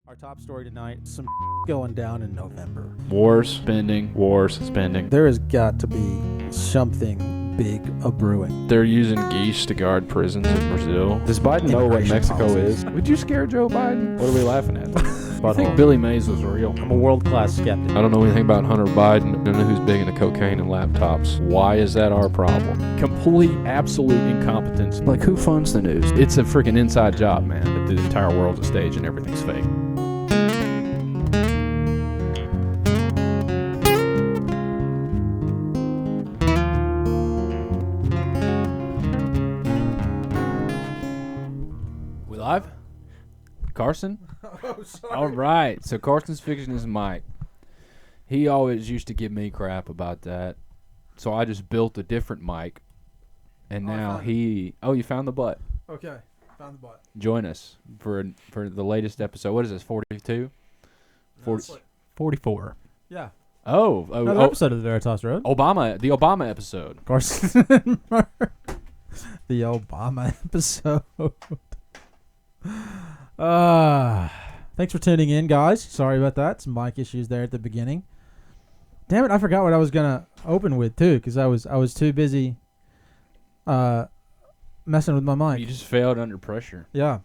Our top story tonight, some going down in November. Wars, spending. There has got to be something big a-brewing. They're using geese to guard prisons in Brazil. Does Biden know what Immigration Mexico policies. is? Would you scare Joe Biden? What are we laughing at? I think Billy Mays was real. I'm a world-class skeptic. I don't know anything about Hunter Biden. I don't know who's big into cocaine and laptops. Why is that our problem? Complete, absolute incompetence. Like, who funds the news? It's a freaking inside job, man. That the entire world's a stage and everything's fake. We live? Carson? Oh, sorry. All right. So Carson's fixing his mic. He always used to give me crap about that. So I just built a different mic. And now he... Oh, you found the butt. Okay, found the butt. Join us for the latest episode. What is this, 42? 44. Yeah. Oh. Another episode of the Veritas Road. The Obama episode. Carson. The Obama episode. Thanks for tuning in, guys. Sorry about that. Some mic issues there at the beginning. Damn it, I forgot what I was gonna open with too, because I was too busy messing with my mic. You just failed under pressure. Yeah,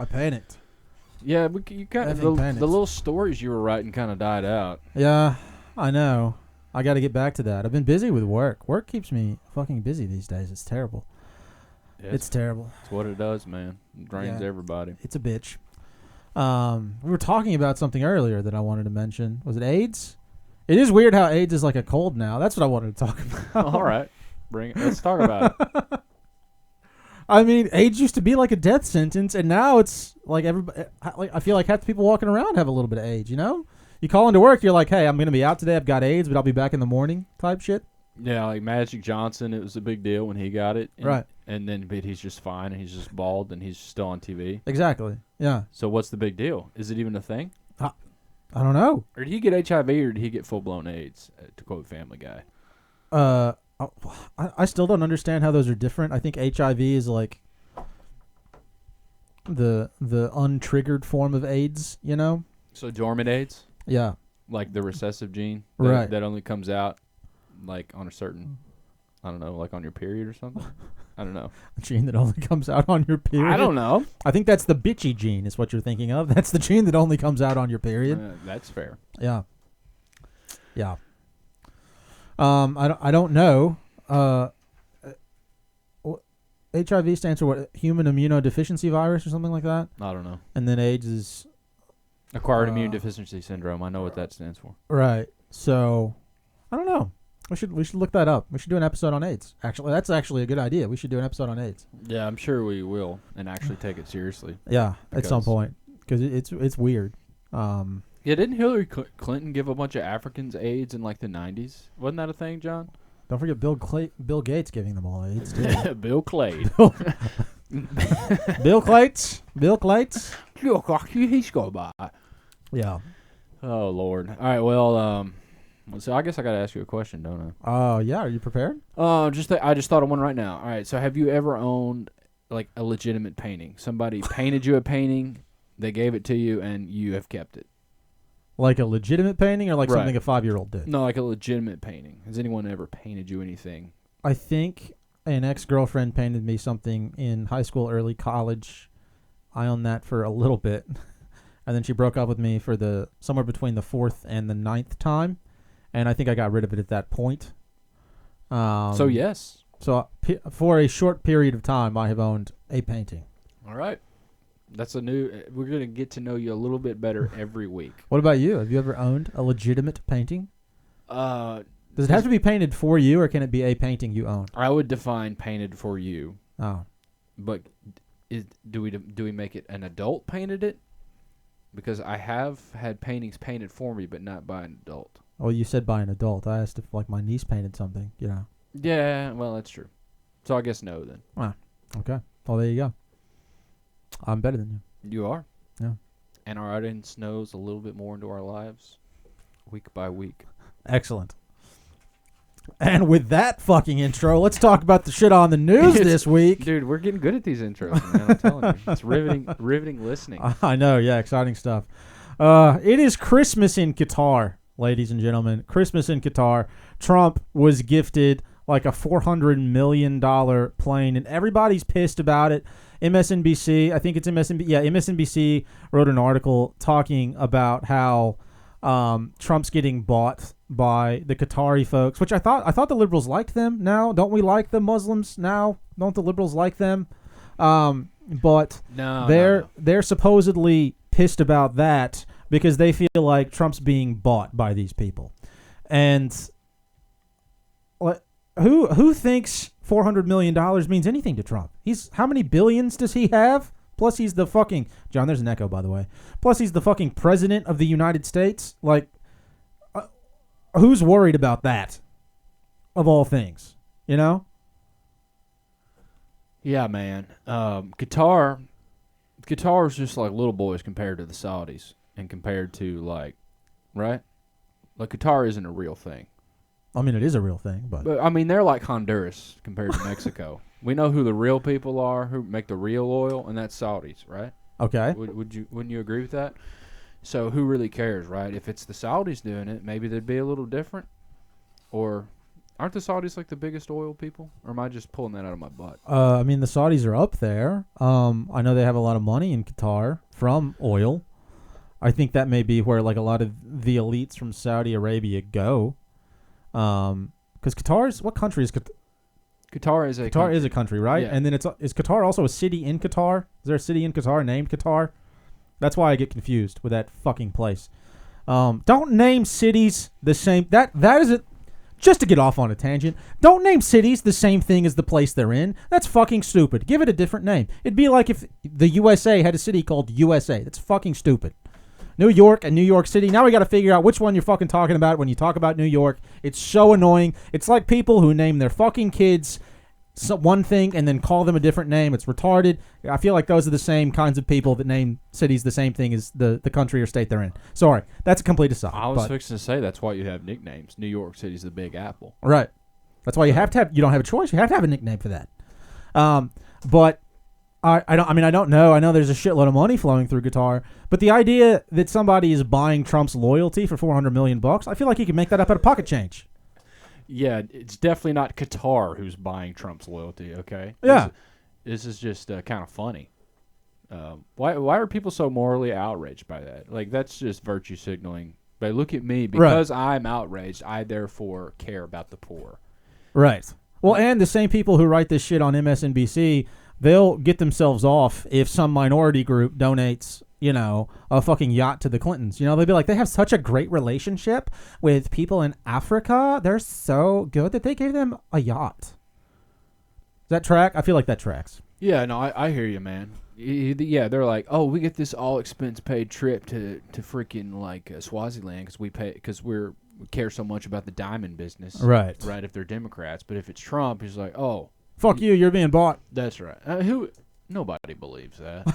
I panicked. Yeah, you kind of the panicked. little stories you were writing kind of died out. Yeah, I know. I got to get back to that. I've been busy with work. Work keeps me fucking busy these days. It's terrible. Yeah, It's terrible. It's what it does, man. It drains Yeah. everybody. It's a bitch. We were talking about something earlier that I wanted to mention. Was it AIDS? It is weird how AIDS is like a cold now. That's what I wanted to talk about. All right. Bring it. Let's talk about it. I mean, AIDS used to be like a death sentence, and now it's like everybody. Like I feel like half the people walking around have a little bit of AIDS. You know, you call into work, you're like, "Hey, I'm gonna be out today. I've got AIDS, but I'll be back in the morning." Type shit. Yeah, like Magic Johnson, it was a big deal when he got it. And, Right. And then but he's just fine, and he's just bald, and he's still on TV. Exactly. Yeah. So what's the big deal? Is it even a thing? I don't know. Or did he get HIV, or did he get full-blown AIDS, to quote Family Guy? I still don't understand how those are different. I think HIV is like the untriggered form of AIDS, you know? So dormant AIDS? Yeah. Like the recessive gene? Right. That only comes out, like, on a certain, I don't know, like on your period or something? I don't know. A gene that only comes out on your period. I don't know. I think that's the bitchy gene is what you're thinking of. That's the gene that only comes out on your period. That's fair. Yeah. Yeah. I don't know. HIV stands for what? Human immunodeficiency virus or something like that. I don't know. And then AIDS is Acquired immune deficiency syndrome. I know what that stands for. right. So I don't know. We should look that up. We should do an episode on AIDS. Actually, that's actually a good idea. We should do an episode on AIDS. Yeah, I'm sure we will, and actually take it seriously. Yeah, at some Because- point, because it's weird. Yeah, didn't Hillary Clinton give a bunch of Africans AIDS in like the 90s? Wasn't that a thing, John? Don't forget Bill Gates giving them all AIDS too. Bill Clay. Bill Clates. He's go by. Yeah. Oh Lord. All right. Well, so I guess I gotta ask you a question, don't I? Yeah. Are you prepared? I just thought of one right now. All right. So have you ever owned like a legitimate painting? Somebody painted you a painting, they gave it to you, and you have kept it. Like a legitimate painting or like Right. something a 5-year-old did? No, like a legitimate painting. Has anyone ever painted you anything? I think an ex-girlfriend painted me something in high school, early college. I owned that for a little bit. And then she broke up with me for somewhere between the 4th and the 9th time. And I think I got rid of it at that point. So yes. So for a short period of time, I have owned a painting. All right. That's a new. We're gonna get to know you a little bit better every week. What about you? Have you ever owned a legitimate painting? Does Does it have to be painted for you, or can it be a painting you own? I would define painted for you, Oh, but do we make it an adult painted it? Because I have had paintings painted for me, but not by an adult. well, you said by an adult. I asked if like my niece painted something. You know. Yeah, well that's true. So I guess no then. Okay. Well, there you go. I'm better than you. You are. Yeah. And our audience knows a little bit more into our lives, week by week. Excellent. And with that fucking intro, let's talk about the shit on the news this week. Dude, we're getting good at these intros, man. I'm telling you. It's riveting listening. I know, yeah, exciting stuff. It is Christmas in Qatar, ladies and gentlemen. Christmas in Qatar. Trump was gifted like a $400 million plane, and everybody's pissed about it. MSNBC, I think it's MSNBC. Yeah, MSNBC wrote an article talking about how Trump's getting bought by the Qatari folks, which I thought the liberals liked them. Now, don't we like the Muslims now? Don't the liberals like them? But they're supposedly pissed about that because they feel like Trump's being bought by these people. And who thinks $400 million means anything to Trump? How many billions does he have? Plus he's the fucking John, there's an echo, by the way. Plus he's the fucking president of the United States. Like, who's worried about that? Of all things, you know? Yeah, man. Qatar is just like little boys compared to the Saudis and compared to right? Like Qatar isn't a real thing. I mean, it is a real thing, but I mean, they're like Honduras compared to Mexico. We know who the real people are, who make the real oil, and that's Saudis, right? Okay. Wouldn't you agree with that? So who really cares, right? If it's the Saudis doing it, maybe they'd be a little different. Or aren't the Saudis like the biggest oil people? Or am I just pulling that out of my butt? I mean, the Saudis are up there. I know they have a lot of money in Qatar from oil. I think that may be where like a lot of the elites from Saudi Arabia go. Because what country is Qatar? Qatar is a country, right? Yeah. And then is Qatar also a city in Qatar? Is there a city in Qatar named Qatar? That's why I get confused with that fucking place. Don't name cities the same. That is it. Just to get off on a tangent, don't name cities the same thing as the place they're in. That's fucking stupid. Give it a different name. It'd be like if the USA had a city called USA. That's fucking stupid. New York and New York City. Now we got to figure out which one you're fucking talking about when you talk about New York. It's so annoying. It's like people who name their fucking kids one thing and then call them a different name. It's retarded. I feel like those are the same kinds of people that name cities the same thing as the country or state they're in. Sorry, that's a complete aside. I was fixing to say that's why you have nicknames. New York City's the Big Apple. Right. That's why you don't have a choice. You have to have a nickname for that. But I don't know. I know there's a shitload of money flowing through Qatar, but the idea that somebody is buying Trump's loyalty for $400 million, I feel like he can make that up out of pocket change. Yeah, it's definitely not Qatar who's buying Trump's loyalty, okay? Yeah. This is just kind of funny. Why are people so morally outraged by that? Like, that's just virtue signaling. But look at me. Because I'm outraged, I therefore care about the poor. Right. Well, and the same people who write this shit on MSNBC, they'll get themselves off if some minority group donates, a fucking yacht to the Clintons. They'll be like, they have such a great relationship with people in Africa. They're so good that they gave them a yacht. Does that track? I feel like that tracks. Yeah, no, I hear you, man. Yeah, they're like, oh, we get this all expense paid trip to freaking like Swaziland because we care so much about the diamond business. Right. Right, if they're Democrats. But if it's Trump, he's like, oh. Fuck you, you're being bought. That's right. Nobody believes that.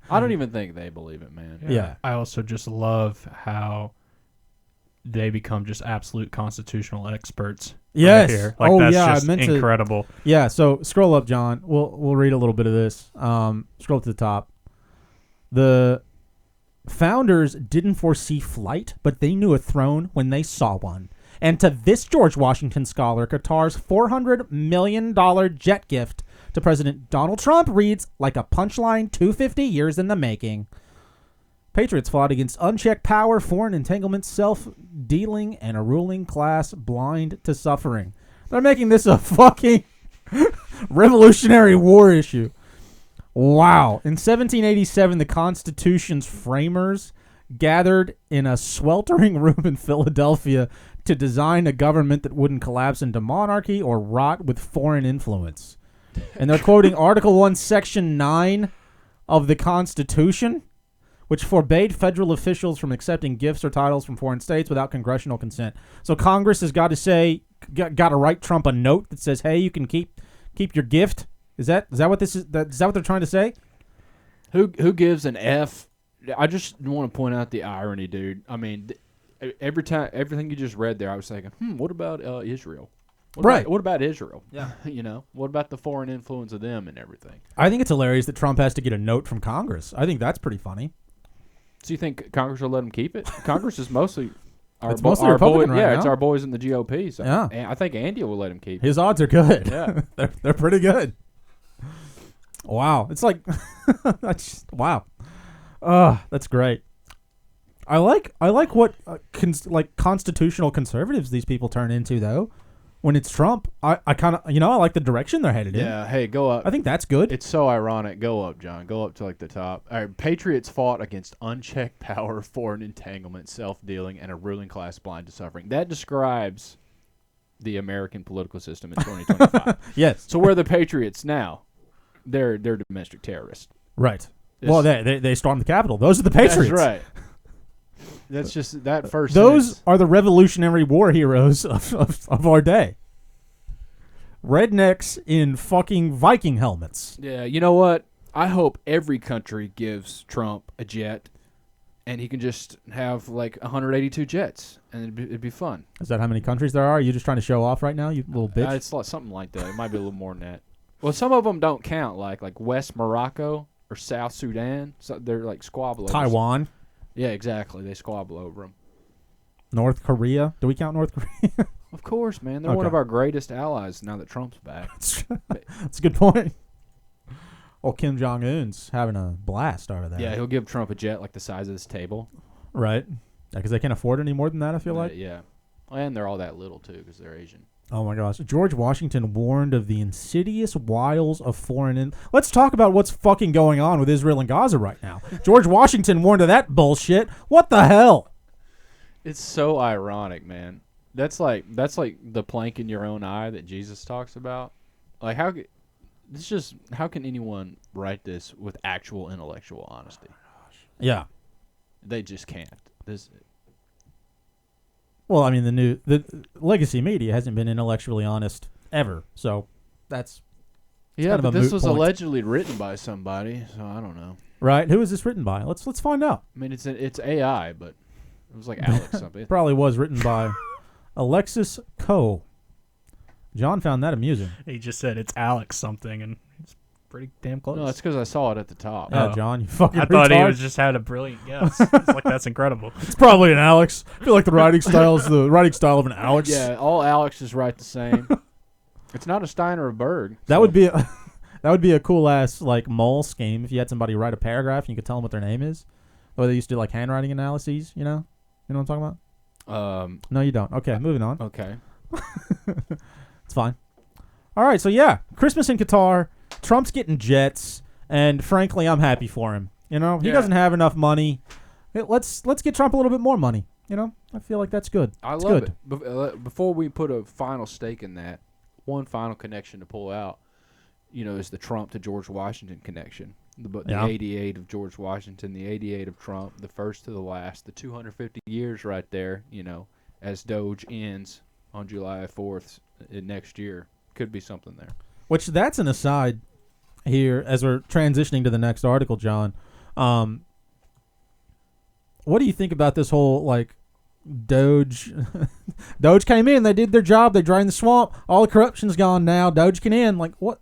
I don't even think they believe it, man. Yeah. I also just love how they become just absolute constitutional experts. Yes. Right here. That's just I meant incredible. Yeah, so scroll up, John. We'll read a little bit of this. Scroll to the top. The founders didn't foresee flight, but they knew a throne when they saw one. And to this George Washington scholar, Qatar's $400 million jet gift to President Donald Trump reads like a punchline 250 years in the making. Patriots fought against unchecked power, foreign entanglement, self-dealing, and a ruling class blind to suffering. They're making this a fucking Revolutionary War issue. Wow. In 1787, the Constitution's framers gathered in a sweltering room in Philadelphia to design a government that wouldn't collapse into monarchy or rot with foreign influence. And they're quoting Article 1, Section 9 of the Constitution, which forbade federal officials from accepting gifts or titles from foreign states without congressional consent. So Congress has got to write Trump a note that says, "Hey, you can keep your gift." Is that what this is? Is that what they're trying to say? Who gives an F? I just want to point out the irony, dude. I mean, every time, everything you just read there, I was thinking, what about Israel? What about Israel? Yeah. What about the foreign influence of them and everything? I think it's hilarious that Trump has to get a note from Congress. I think that's pretty funny. So you think Congress will let him keep it? Congress is mostly It's mostly Republican right it's now. our boys in the GOP. So Yeah. I think Andy will let him keep it. His odds are good. Yeah. they're pretty good. Wow. It's like, wow. That's great. I like what constitutional conservatives these people turn into, though. When it's Trump, I kind of, I like the direction they're headed in. Yeah, hey, go up. I think that's good. It's so ironic. Go up, John. Go up to the top. All right, patriots fought against unchecked power, foreign entanglement, self-dealing, and a ruling class blind to suffering. That describes the American political system in 2025. Yes. So where are the patriots now? They're domestic terrorists. Right. Well, they stormed the Capitol. Those are the patriots. That's right. That's just that first. Those sentence. are the Revolutionary War heroes of our day. Rednecks in fucking Viking helmets. Yeah, you know what? I hope every country gives Trump a jet, and he can just have 182 jets, and it'd be fun. Is that how many countries there are? Are you just trying to show off right now, you little bitch? It's something like that. It might be a little more than that. Well, some of them don't count, like West Morocco or South Sudan. So they're squabble. Taiwan. Yeah, exactly. They squabble over them. North Korea. Do we count North Korea? Of course, man. They're one of our greatest allies now that Trump's back. That's a good point. Well, Kim Jong-un's having a blast over there. Yeah, he'll give Trump a jet like the size of this table. Right. Because they can't afford any more than that, I feel like. Yeah. And they're all that little, too, because they're Asian. Oh, my gosh. George Washington warned of the insidious wiles of foreign... Let's talk about what's fucking going on with Israel and Gaza right now. George Washington warned of that bullshit. What the hell? It's so ironic, man. That's like the plank in your own eye that Jesus talks about. How can anyone write this with actual intellectual honesty? Yeah. They just can't. Well, I mean, the legacy media hasn't been intellectually honest ever, so that's but this was allegedly written by somebody, so I don't know. Right? Who is this written by? Let's find out. I mean, it's AI, but it was like Alex something. Probably was written by Alexis Coe. John found that amusing. He just said it's Alex something, and it's pretty damn close. No, it's because I saw it at the top. Yeah, John, you fucking I thought he retard. was just had a brilliant guess. It's like, that's incredible. It's probably an Alex. I feel like the writing style is the writing style of an Alex. Yeah, all Alexes write the same. It's not a Stein or a Berg. That would be a cool ass mole scheme if you had somebody write a paragraph and you could tell them what their name is. The way they used to do handwriting analyses, you know what I'm talking about? No, you don't. Okay, moving on. Okay. It's fine. All right, so yeah, Christmas in Qatar. Trump's getting jets, and frankly, I'm happy for him. He doesn't have enough money. Let's get Trump a little bit more money. I feel like that's good. I love it. Before we put a final stake in that, one final connection to pull out, is the Trump to George Washington connection. The 88 of George Washington, the 88 of Trump, the first to the last, the 250 years right there, as Doge ends on July 4th next year. Could be something there. Which that's an aside here as we're transitioning to the next article, John. What do you think about this whole Doge? Doge came in, they did their job, they drained the swamp, all the corruption's gone now. Doge can in. What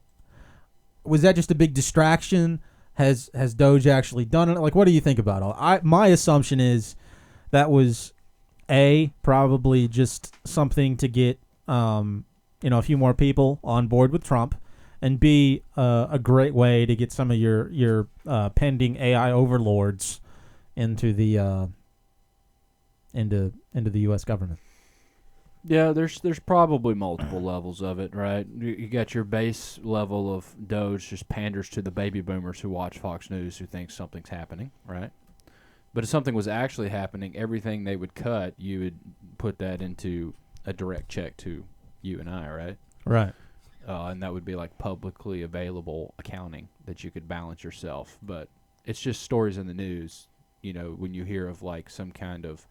was that? Just a big distraction? Has Doge actually done it? What do you think about all? My assumption is that was probably just something to get a few more people on board with Trump, and B, a great way to get some of your pending AI overlords into the into the U.S. government. Yeah, there's probably multiple levels of it, right? You got your base level of Doge just panders to the baby boomers who watch Fox News who think something's happening, right? But if something was actually happening, everything they would cut, you would put that into a direct check to you and I, right? Right. And that would be publicly available accounting that you could balance yourself. But it's just stories in the news, when you hear of some kind of...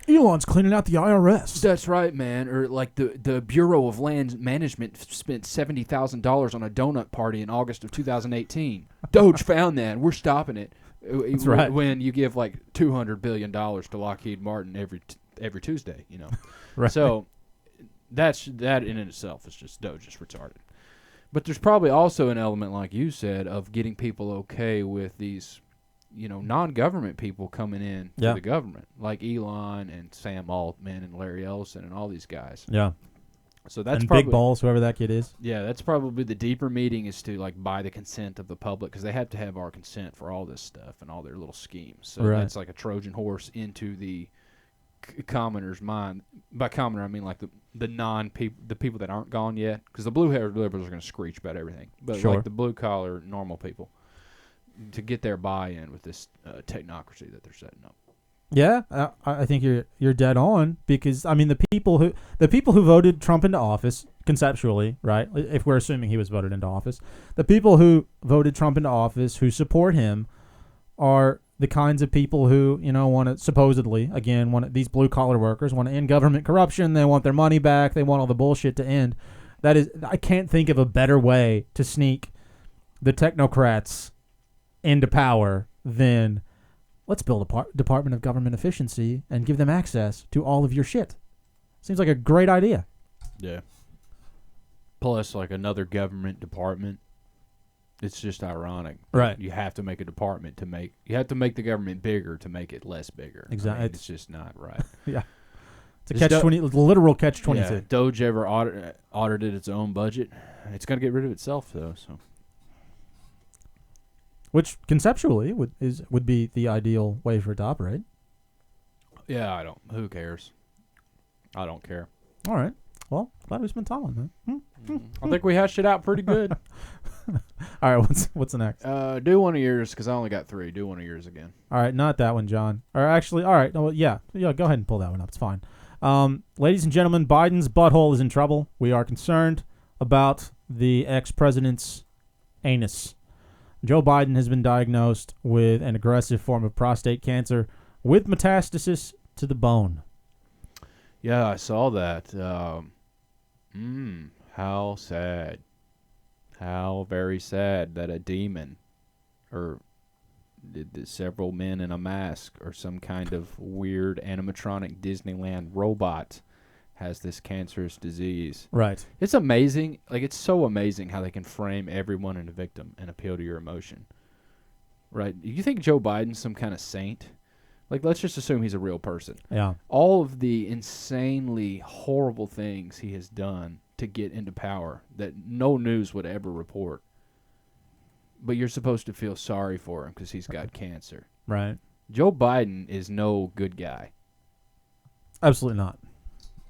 Elon's cleaning out the IRS. That's right, man. Or the Bureau of Land Management spent $70,000 on a donut party in August of 2018. Doge found that. We're stopping it. That's right. When you give $200 billion to Lockheed Martin every every Tuesday, you know. Right. So that in itself is just retarded. But there's probably also an element, like you said, of getting people okay with these, you know, non-government people coming in to the government, like Elon and Sam Altman and Larry Ellison and all these guys. Yeah. So that's and probably, Big Balls, whoever that kid is. Yeah, that's probably the deeper meeting, is to like buy the consent of the public, because they have to have our consent for all this stuff and all their little schemes. So that's like a Trojan horse into the commoner's mind. By commoner, I mean like the non-people, the people that aren't gone yet, because the blue-haired liberals are going to screech about everything, but like the blue-collar normal people, to get their buy-in with this technocracy that they're setting up. Yeah, I think you're dead on, because I mean the people who voted Trump into office, conceptually, right? If we're assuming he was voted into office, the people who voted Trump into office, who support him, are the kinds of people who, you know, want to supposedly, again, these blue collar workers want to end government corruption. They want their money back. They want all the bullshit to end. That is, I can't think of a better way to sneak the technocrats into power than let's build a Department of Government Efficiency and give them access to all of your shit. Seems like a great idea. Yeah. Plus, like another government department. It's just ironic. Right. You have to make a department you have to make the government bigger to make it less bigger. Exactly. I mean, it's just not right. Yeah. It's a literal catch-22. Yeah, Doge ever audited its own budget. It's going to get rid of itself, though. So, which conceptually would be the ideal way for it to operate. Yeah, who cares? I don't care. All right. Well, glad we spent time on that. I think we hashed it out pretty good. All right, what's the next? Do one of yours, because I only got 3. Do one of yours again. All right, not that one, John. Or actually, all right. No, yeah, go ahead and pull that one up. It's fine. Ladies and gentlemen, Biden's butthole is in trouble. We are concerned about the ex-president's anus. Joe Biden has been diagnosed with an aggressive form of prostate cancer with metastasis to the bone. Yeah, I saw that. How sad. How very sad that a demon, or several men in a mask, or some kind of weird animatronic Disneyland robot has this cancerous disease. Right. It's amazing. Like, it's so amazing how they can frame everyone in a victim and appeal to your emotion. Right? You think Joe Biden's some kind of saint? Like, let's just assume he's a real person. Yeah. All of the insanely horrible things he has done to get into power that no news would ever report. But you're supposed to feel sorry for him because he's got cancer. Right. Joe Biden is no good guy. Absolutely not.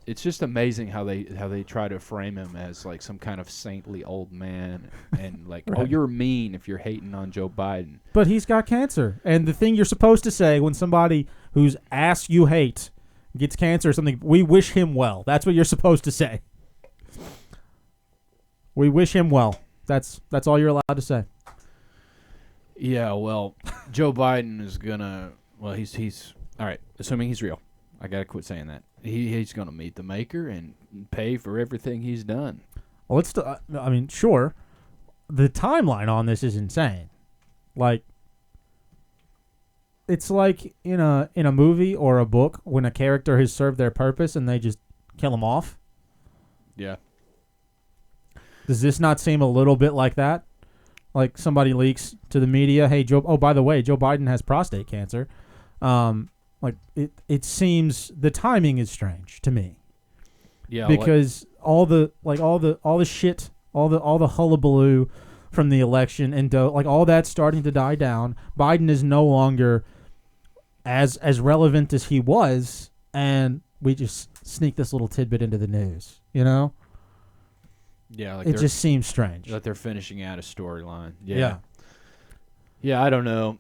It's just amazing how they try to frame him as like some kind of saintly old man, and like, right. Oh, you're mean if you're hating on Joe Biden. But he's got cancer. And the thing you're supposed to say when somebody whose ass you hate gets cancer or something, we wish him well. That's what you're supposed to say. We wish him well. That's all you're allowed to say. Yeah, well, Joe Biden is gonna. Well, he's all right. Assuming he's real, I gotta quit saying that. He's gonna meet the maker and pay for everything he's done. Well, I mean, sure. The timeline on this is insane. Like, it's like in a movie or a book when a character has served their purpose and they just kill him off. Yeah. Does this not seem a little bit like that? Like somebody leaks to the media, hey, Joe. Oh, by the way, Joe Biden has prostate cancer. Like it seems the timing is strange to me. Yeah. Because all the shit, all the hullabaloo from the election and like all that's starting to die down. Biden is no longer as relevant as he was, and we just sneak this little tidbit into the news. You know. Yeah, like it just seems strange that they're finishing out a storyline. Yeah. Yeah, I don't know.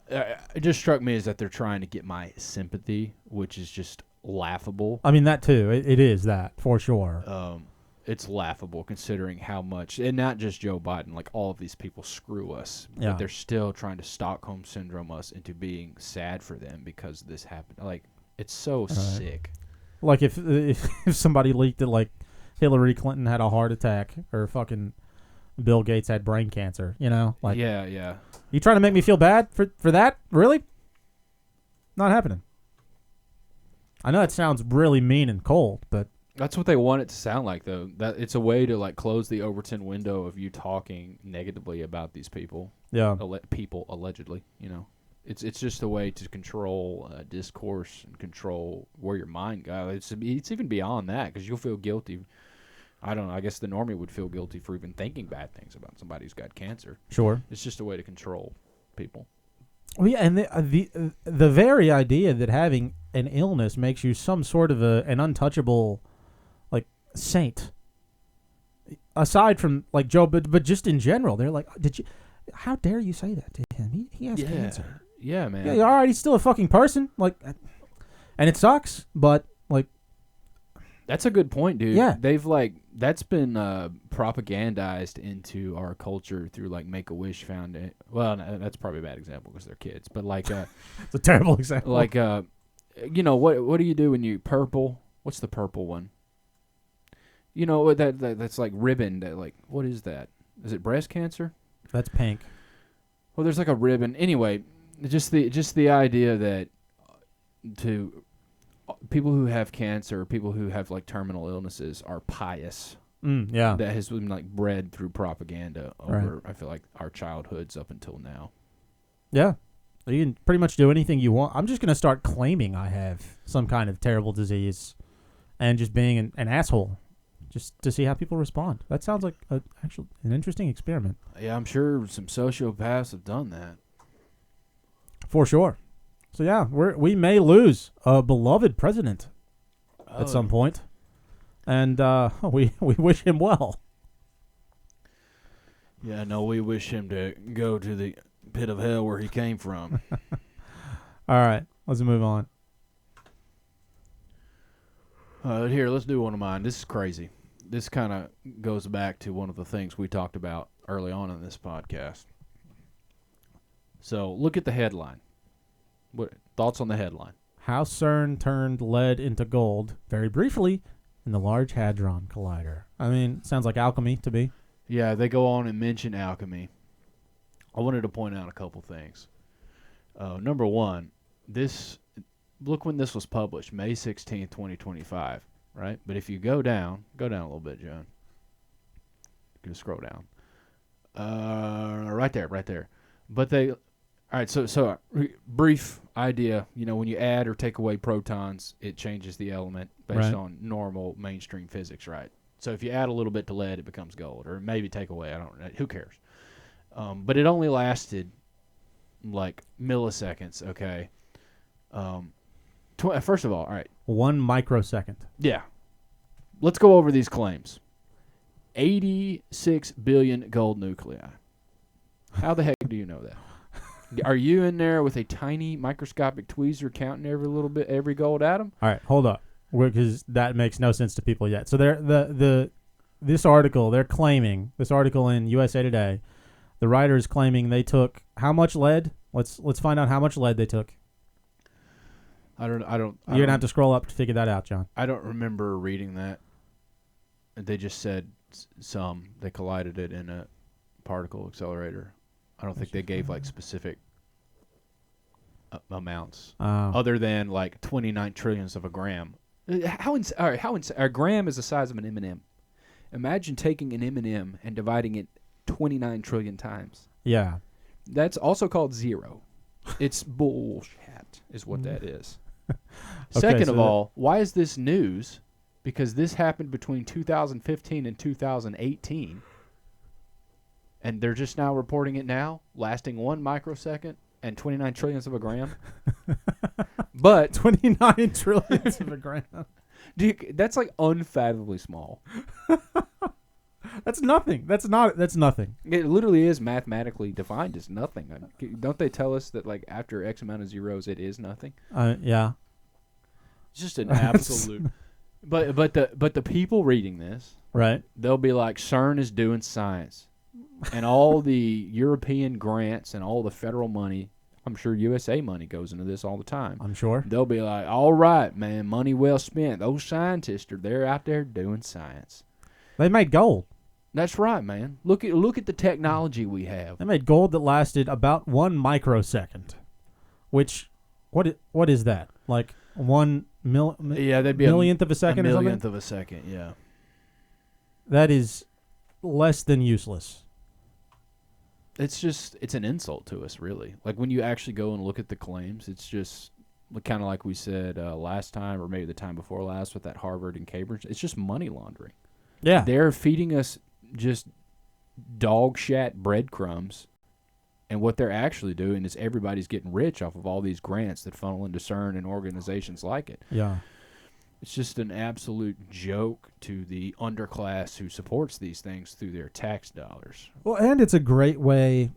It just struck me as that they're trying to get my sympathy, which is just laughable. I mean, that too. It is that, for sure. It's laughable considering how much, and not just Joe Biden, like all of these people screw us. Yeah. But they're still trying to Stockholm Syndrome us into being sad for them because this happened. Like, it's so sick. Like if somebody leaked that, like, Hillary Clinton had a heart attack or fucking Bill Gates had brain cancer, you know? Like, yeah. You trying to make me feel bad for that? Really? Not happening. I know that sounds really mean and cold, but That's what they want it to sound like, though. That it's a way to like close the Overton window of you talking negatively about these people. yeah, People allegedly, it's just a way to control discourse and control where your mind goes. It's even beyond that because you'll feel guilty. I don't know. I guess the normie would feel guilty for even thinking bad things about somebody who's got cancer. sure. It's just a way to control people. Well, yeah, and the very idea that having an illness makes you some sort of an untouchable, like, saint. Aside from like Joe, but just in general, they're like, how dare you say that to him? He has cancer. Yeah, man. Yeah, all right, he's still a fucking person. Like, and it sucks, but like, that's a good point, dude. Yeah. They've that's been propagandized into our culture through like Make-A-Wish Foundation. Well, no, that's probably a bad example because they're kids, but like it's a terrible example. like what do you do when you purple? What's the purple one? That's like ribbon. That like what is that? Is it breast cancer? That's pink. Well, there's like a ribbon. Anyway, just the idea that to people who have cancer, people who have like terminal illnesses are pious. Yeah. That has been like bred through propaganda over I feel like our childhoods up until now. Yeah. You can pretty much do anything you want. I'm just going to start claiming I have some kind of terrible disease and just being an asshole just to see how people respond. That sounds like actually an interesting experiment. Yeah, I'm sure some sociopaths have done that. For sure. So yeah, we may lose a beloved president at some point, and we wish him well. Yeah, no, we wish him to go to the pit of hell where he came from. All right, let's move on. Here, let's do one of mine. This is crazy. This kind of goes back to one of the things we talked about early on in this podcast. So look at the headline. What thoughts on the headline? How CERN turned lead into gold, very briefly, in the Large Hadron Collider. I mean, sounds like alchemy to me. Yeah, they go on and mention alchemy. I wanted to point out a couple things. Number one, look when this was published, May 16th, 2025, right? But if you go down a little bit, John. You can scroll down. Right there. But all right, so brief idea, when you add or take away protons, it changes the element based on normal mainstream physics, right? So if you add a little bit to lead, it becomes gold, or maybe take away, I don't know, who cares? But it only lasted like milliseconds, okay? First of all right. 1 microsecond. Yeah. Let's go over these claims. 86 billion gold nuclei. How the heck do you know that? Are you in there with a tiny microscopic tweezer counting every gold atom? All right, hold up, because that makes no sense to people yet. So this article in USA Today, the writer is claiming they took how much lead? Let's find out how much lead they took. You're gonna have to scroll up to figure that out, John. I don't remember reading that. They just said some. They collided it in a particle accelerator. I don't think they gave like specific amounts other than like 29 trillionths of a gram. A gram is the size of an M&M. Imagine taking an M&M and dividing it 29 trillion times. Yeah. That's also called zero. It's bullshit is what that is. Second of all, why is this news? Because this happened between 2015 and 2018. And they're just now reporting it now, lasting 1 microsecond and 29 trillionths of a gram. But 29 trillionths of a gram. Dude, that's like unfathomably small. That's nothing. That's nothing. It literally is mathematically defined as nothing. Don't they tell us that like after X amount of zeros, it is nothing? Yeah. It's just an absolute. But the people reading this, right? They'll be like, CERN is doing science. And all the European grants and all the federal money, I'm sure USA money goes into this all the time. I'm sure. They'll be like, all right, man, money well spent. Those scientists they're out there doing science. They made gold. That's right, man. Look at the technology we have. They made gold that lasted about 1 microsecond. Which, what is that? Like, They'd be millionth of a second or something. millionth of a second. Yeah. That is less than useless. It's an insult to us, really. Like when you actually go and look at the claims, it's just kind of like we said last time, or maybe the time before last, with that Harvard and Cambridge. It's just money laundering. Yeah, They're feeding us just dog shat breadcrumbs, and what they're actually doing is everybody's getting rich off of all these grants that funnel into CERN and organizations like it. yeah. It's just an absolute joke to the underclass who supports these things through their tax dollars. Well, and it's a great way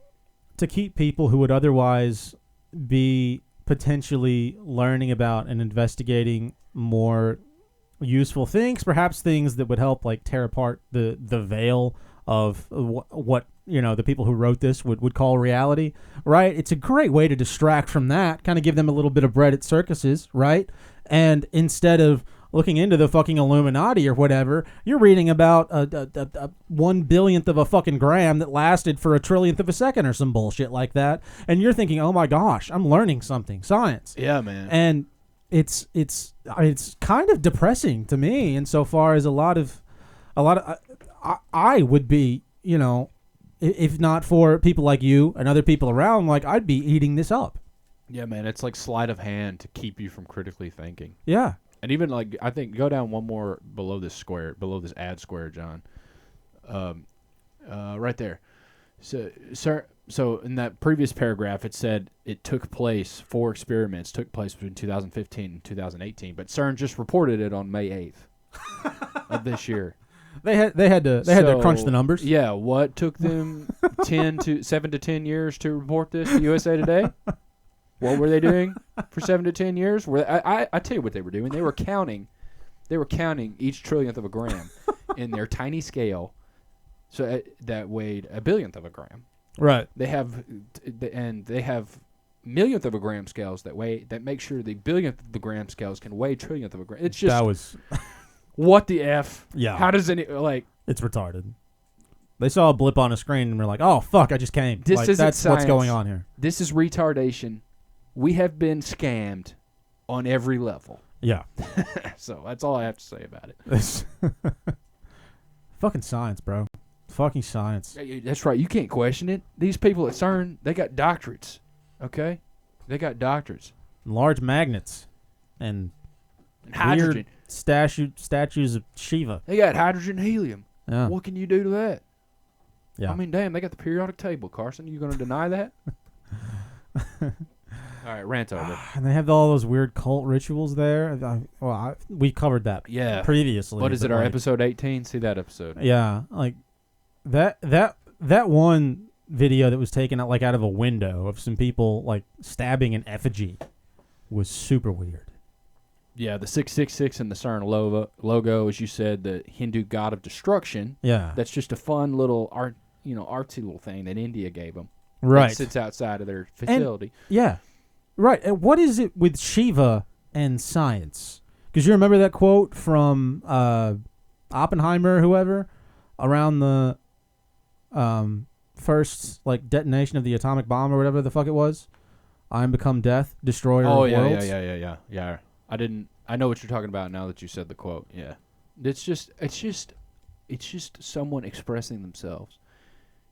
to keep people who would otherwise be potentially learning about and investigating more useful things, perhaps things that would help like tear apart the veil of what the people who wrote this would call reality, right? It's a great way to distract from that, kind of give them a little bit of bread at circuses, right? And instead of looking into the fucking Illuminati or whatever, you're reading about a 1/1000th of a fucking gram that lasted for a trillionth of a second or some bullshit like that. And you're thinking, oh my gosh, I'm learning something, science. Yeah, man. And it's kind of depressing to me insofar as a lot of I would be, if not for people like you and other people around, like I'd be eating this up. Yeah, man. It's like sleight of hand to keep you from critically thinking. Yeah. And even like I think go down one more below this ad square, John. Right there. So in that previous paragraph, it said four experiments took place between 2015 and 2018, but CERN just reported it on May 8th of this year. They had to crunch the numbers. Yeah, what took them 7 to 10 years to report this to USA Today? What were they doing for 7 to 10 years? I tell you what they were doing. They were counting each trillionth of a gram in their tiny scale, so that weighed a billionth of a gram. Right. They have millionth of a gram scales that make sure the billionth of the gram scales can weigh trillionth of a gram. It's just that was what the F? Yeah. How does it like? It's retarded. They saw a blip on a screen and were like, "Oh fuck, I just came." This like, isn't that's science. What's going on here. This is retardation. We have been scammed on every level. Yeah. So that's all I have to say about it. Fucking science, bro. Fucking science. That's right. You can't question it. These people at CERN, they got doctorates. Okay? They got doctorates. Large magnets and hydrogen. Weird statues of Shiva. They got hydrogen and helium. Yeah. What can you do to that? Yeah. I mean, damn, they got the periodic table, Carson. You going to deny that? All right, rant over. And they have all those weird cult rituals there. We covered that previously. What is it, our episode 18? See that episode. Yeah, like that one video that was taken out of a window of some people like stabbing an effigy was super weird. Yeah, the 666 and the CERN logo, as you said, the Hindu god of destruction. Yeah. That's just a fun little artsy little thing that India gave them. Right. It sits outside of their facility. Yeah. Right. And what is it with Shiva and science? Because you remember that quote from Oppenheimer, whoever, around the first detonation of the atomic bomb or whatever the fuck it was. I am become death, destroyer of worlds. Yeah. I know what you're talking about now that you said the quote. Yeah. It's just someone expressing themselves.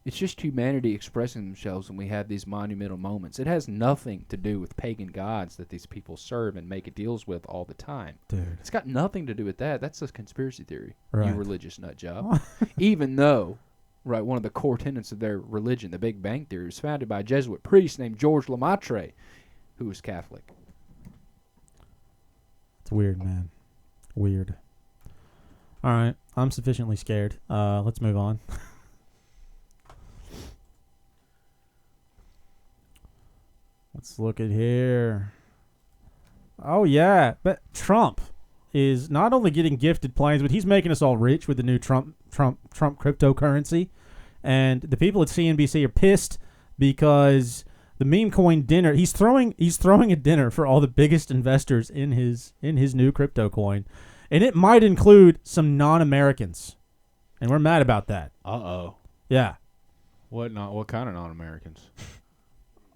It's just humanity expressing themselves when we have these monumental moments. It has nothing to do with pagan gods that these people serve and make deals with all the time. Dude. It's got nothing to do with that. That's a conspiracy theory, right. You religious nut job. Even though, right, one of the core tenets of their religion, the Big Bang Theory, was founded by a Jesuit priest named George Lemaitre, who was Catholic. It's weird, man. Weird. All right. I'm sufficiently scared. Let's move on. Let's look at here. Oh, yeah. But Trump is not only getting gifted planes, but he's making us all rich with the new Trump cryptocurrency. And the people at CNBC are pissed because the meme coin dinner, he's throwing a dinner for all the biggest investors in his new crypto coin. And it might include some non-Americans. And we're mad about that. Uh-oh. Yeah. What kind of non-Americans?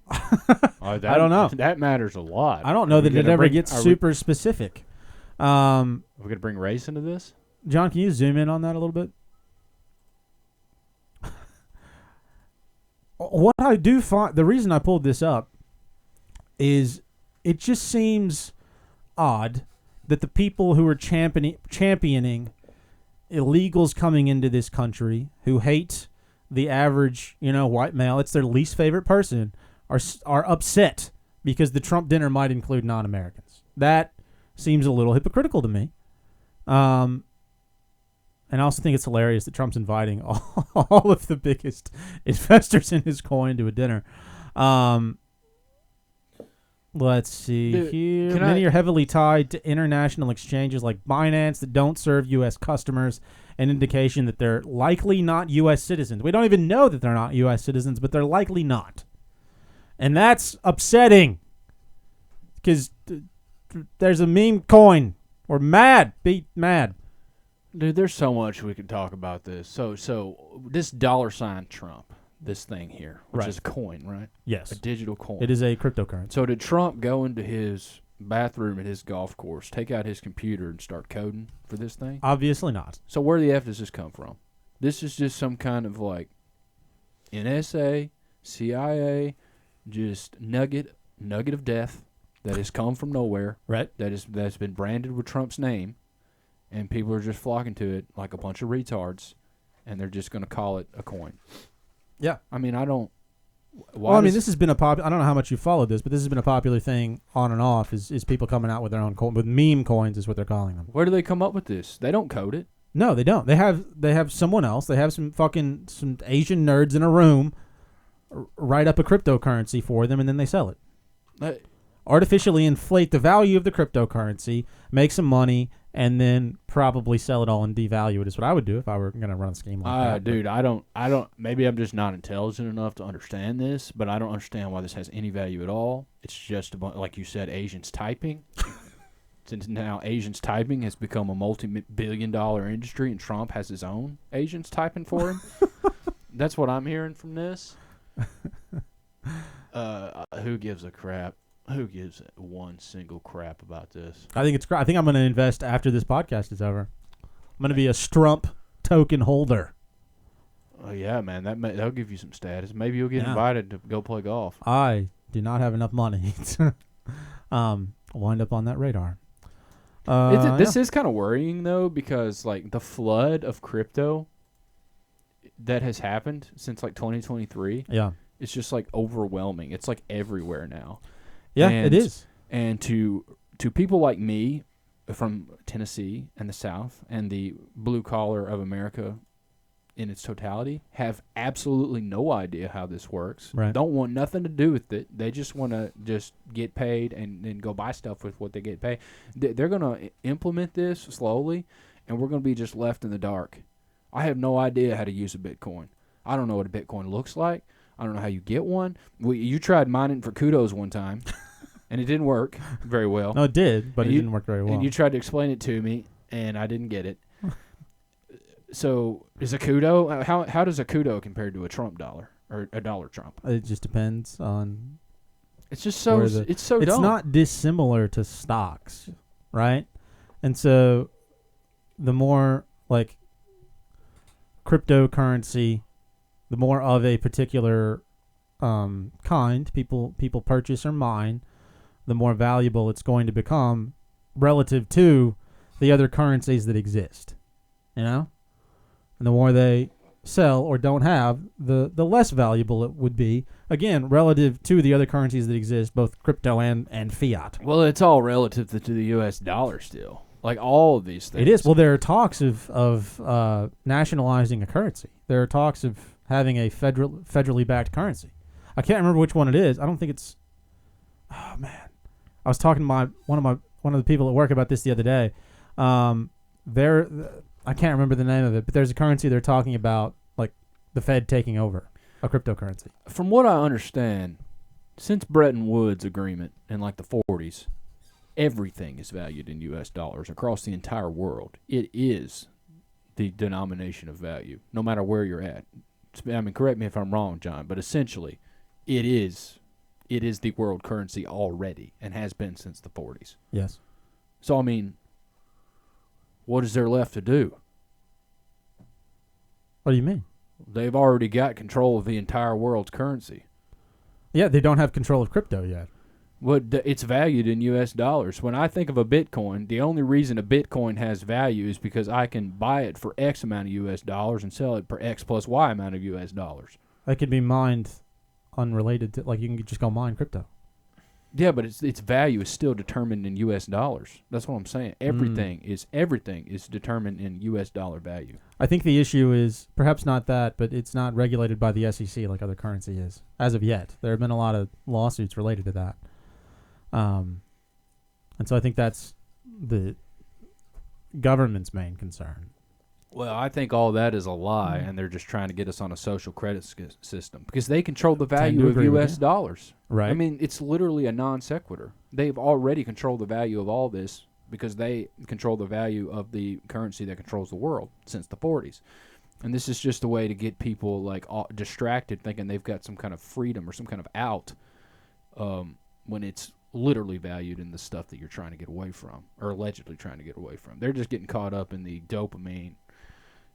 I don't know. That matters a lot. I don't know that it ever gets super specific. Are we going to bring race into this? John, can you zoom in on that a little bit? What I do find, the reason I pulled this up is it just seems odd that the people who are championing illegals coming into this country, who hate the average, white male, it's their least favorite person, are upset because the Trump dinner might include non-Americans. That seems a little hypocritical to me. And I also think it's hilarious that Trump's inviting all of the biggest investors in his coin to a dinner. Let's see here. Many are heavily tied to international exchanges like Binance that don't serve U.S. customers, an indication that they're likely not U.S. citizens. We don't even know that they're not U.S. citizens, but they're likely not. And that's upsetting because there's a meme coin. We're mad. Be mad. Dude, there's so much we could talk about this. So this $ Trump, this thing here, which is a coin, right? Yes. A digital coin. It is a cryptocurrency. So did Trump go into his bathroom at his golf course, take out his computer, and start coding for this thing? Obviously not. So where the F does this come from? This is just some kind of like NSA, CIA, just nugget of death that has come from nowhere. Right. That's been branded with Trump's name. And people are just flocking to it like a bunch of retards, and they're just going to call it a coin. Yeah. I mean, I don't... this has been a popular... I don't know how much you followed this, but this has been a popular thing on and off, is people coming out with their own coin. With meme coins is what they're calling them. Where do they come up with this? They don't code it. No, they don't. They have someone else. They have some Asian nerds in a room write up a cryptocurrency for them, and then they sell it. Artificially inflate the value of the cryptocurrency, make some money, and then probably sell it all and devalue it is what I would do if I were going to run a scheme like that. Dude, I don't, maybe I'm just not intelligent enough to understand this, but I don't understand why this has any value at all. It's just, like you said, Asians typing. Since now Asians typing has become a multi-billion-dollar industry and Trump has his own Asians typing for him. That's what I'm hearing from this. Who gives a crap? Who gives one single crap about this? I think I'm going to invest after this podcast is over. I'm going to be a Strump token holder. Oh yeah, man, that'll give you some status. Maybe you'll get invited to go play golf. I do not have enough money to wind up on that radar. This is kind of worrying though, because like the flood of crypto that has happened since like 2023. Yeah, it's just like overwhelming. It's like everywhere now. Yeah, it is. And to people like me from Tennessee and the South and the blue collar of America in its totality have absolutely no idea how this works. Right. Don't want nothing to do with it. They just want to just get paid and then go buy stuff with what they get paid. They're going to implement this slowly, and we're going to be just left in the dark. I have no idea how to use a Bitcoin. I don't know what a Bitcoin looks like. I don't know how you get one. You tried mining for kudos one time, and it didn't work very well. No, it did, but it didn't work very well. And you tried to explain it to me, and I didn't get it. So is a kudo, how does a kudo compare to a Trump dollar or a dollar Trump? It just depends on. It's just so it's so dumb. It's not dissimilar to stocks, right? And so the more like cryptocurrency, the more of a particular kind people purchase or mine, the more valuable it's going to become relative to the other currencies that exist, you know? And the more they sell or don't have, the less valuable it would be, again, relative to the other currencies that exist, both crypto and fiat. Well, it's all relative to the U.S. dollar still. Like all of these things. It is. Well, there are talks of nationalizing a currency. There are talks of having a federally backed currency. I can't remember which one it is. I don't think it's. Oh man, I was talking to one of the people at work about this the other day. I can't remember the name of it, but there's a currency they're talking about, like the Fed taking over, a cryptocurrency. From what I understand, since Bretton Woods agreement in like the 40s, everything is valued in U.S. dollars across the entire world. It is the denomination of value, no matter where you're at. I mean, correct me if I'm wrong, John, but essentially, it is it is the world currency already and has been since the 40s. Yes. So, I mean, what is there left to do? What do you mean? They've already got control of the entire world's currency. Yeah, they don't have control of crypto yet. It's valued in U.S. dollars. When I think of a Bitcoin, the only reason a Bitcoin has value is because I can buy it for X amount of U.S. dollars and sell it for X plus Y amount of U.S. dollars. It could be mined unrelated to, like, you can just go mine crypto. Yeah, but its value is still determined in U.S. dollars. That's what I'm saying. Everything is determined in U.S. dollar value. I think the issue is perhaps not that, but it's not regulated by the SEC like other currency is as of yet. There have been a lot of lawsuits related to that, and so I think that's the government's main concern. Well, I think all that is a lie, and they're just trying to get us on a social credit system because they control the value of U.S. dollars. Right. I mean, it's literally a non sequitur. They've already controlled the value of all this because they control the value of the currency that controls the world since the 40s. And this is just a way to get people like distracted, thinking they've got some kind of freedom or some kind of out, when it's literally valued in the stuff that you're trying to get away from or allegedly trying to get away from. They're just getting caught up in the dopamine.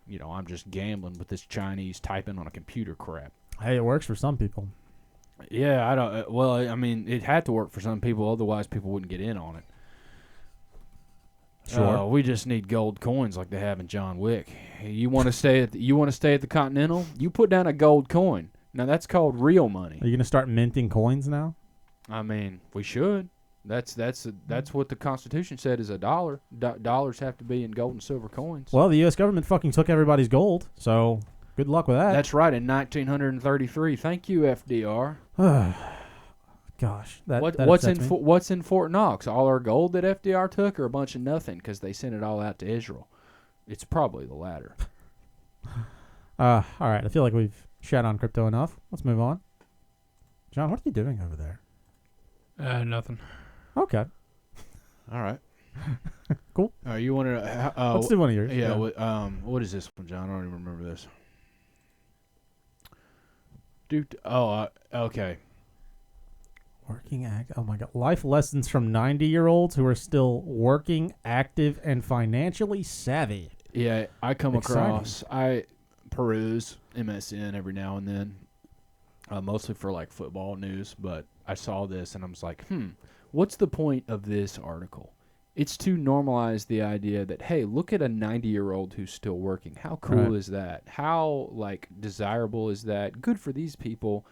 You know, I'm just gambling with this Chinese typing on a computer crap. Hey, it works for some people. Yeah, I don't. Well, I mean, it had to work for some people, otherwise people wouldn't get in on it. Sure. We just need gold coins like they have in John Wick. You want to stay at the Continental? You put down a gold coin. Now that's called real money. Are you going to start minting coins now? I mean, we should. That's what the Constitution said is a dollar. Dollars have to be in gold and silver coins. Well, the U.S. government fucking took everybody's gold, so good luck with that. That's right, in 1933. Thank you, FDR. Gosh, what's in Fort Knox? All our gold that FDR took, or a bunch of nothing because they sent it all out to Israel? It's probably the latter. All right, I feel like we've shat on crypto enough. Let's move on. John, what are you doing over there? Nothing. Okay. All right. Cool. You want to? Let's do one of yours. Yeah. What is this one, John? I don't even remember this. Dude. Okay. Working act. Oh my God. Life lessons from 90-year-olds who are still working, active, and financially savvy. Yeah, I come Exciting. across. I peruse MSN every now and then, mostly for like football news. But I saw this and I was like, what's the point of this article? It's to normalize the idea that, hey, look at a 90-year-old who's still working. How cool is that? How like desirable is that? Good for these people.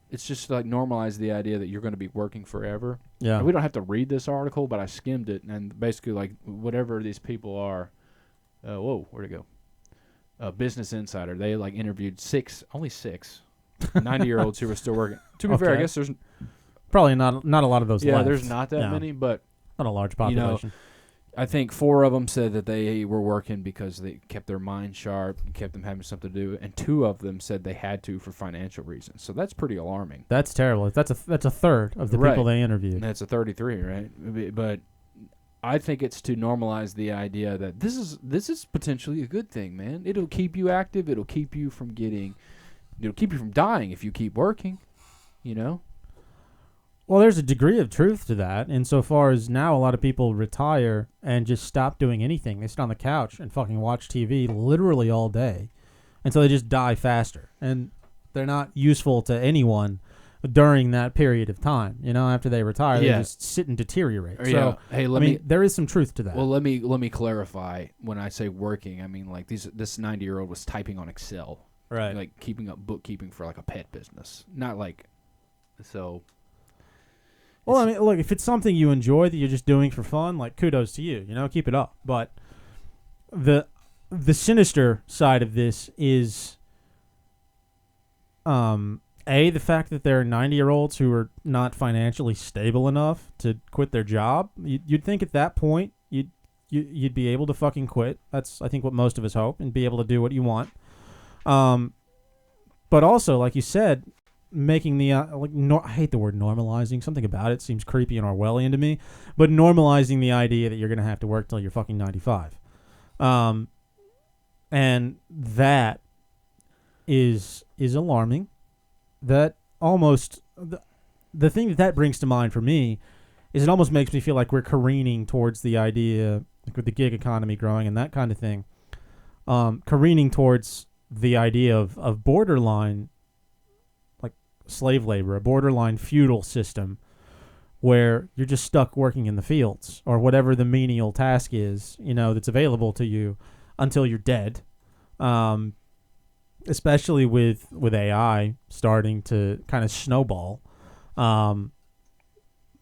It's just like normalize the idea that you're going to be working forever. Yeah. And we don't have to read this article, but I skimmed it, and basically like whatever these people are. Whoa, where'd it go? Business Insider. They like interviewed only six 90-year-olds who were still working. To be fair, I guess there's probably not a lot of those. Yeah, left. there's not that many, but not a large population. I think 4 of them said that they were working because they kept their mind sharp, kept them having something to do, and 2 of them said they had to for financial reasons. So that's pretty alarming. That's terrible. That's a third of the people they interviewed. And that's a 33, right? But I think it's to normalize the idea that this is potentially a good thing, man. It'll keep you active. It'll keep you from dying if you keep working, you know? Well, there's a degree of truth to that, insofar as now a lot of people retire and just stop doing anything. They sit on the couch and fucking watch TV literally all day, and so they just die faster. And they're not useful to anyone during that period of time. You know, after they retire, they just sit and deteriorate. So, hey, there is some truth to that. Well, let me clarify. When I say working, I mean like this 90-year-old was typing on Excel, right? Like keeping up bookkeeping for like a pet business, not like so. Well, I mean, look, if it's something you enjoy that you're just doing for fun, like kudos to you, you know, keep it up. But the sinister side of this is, the fact that there are 90-year-olds who are not financially stable enough to quit their job. You'd think at that point you'd be able to fucking quit. That's, I think, what most of us hope, and be able to do what you want. But also, like you said, making the I hate the word normalizing. Something about it seems creepy and Orwellian to me. But normalizing the idea that you're going to have to work till you're fucking 95, and that is alarming. That almost the thing that brings to mind for me is it almost makes me feel like we're careening towards the idea, like with the gig economy growing and that kind of thing, careening towards the idea of borderline, like slave labor, a borderline feudal system where you're just stuck working in the fields or whatever the menial task is, that's available to you until you're dead. Especially with AI starting to kind of snowball.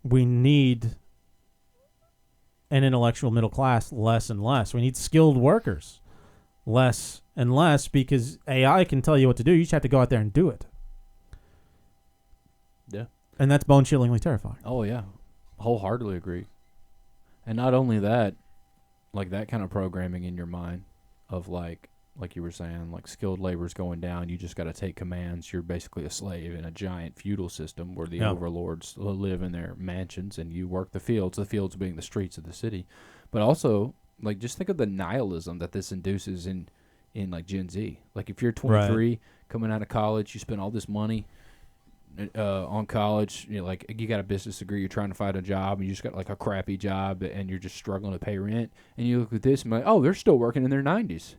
We need an intellectual middle class less and less. We need skilled workers less and less because AI can tell you what to do. You just have to go out there and do it. Yeah. And that's bone-chillingly terrifying. Oh, yeah. Wholeheartedly agree. And not only that, like that kind of programming in your mind of like you were saying, like skilled labor's going down. You just got to take commands. You're basically a slave in a giant feudal system where the overlords live in their mansions and you work the fields being the streets of the city. But also, like, just think of the nihilism that this induces in like Gen Z. Like if you're 23 coming out of college, you spend all this money on college, like you got a business degree, you're trying to find a job, and you just got like a crappy job, and you're just struggling to pay rent. And you look at this and be like, oh, they're still working in their 90s.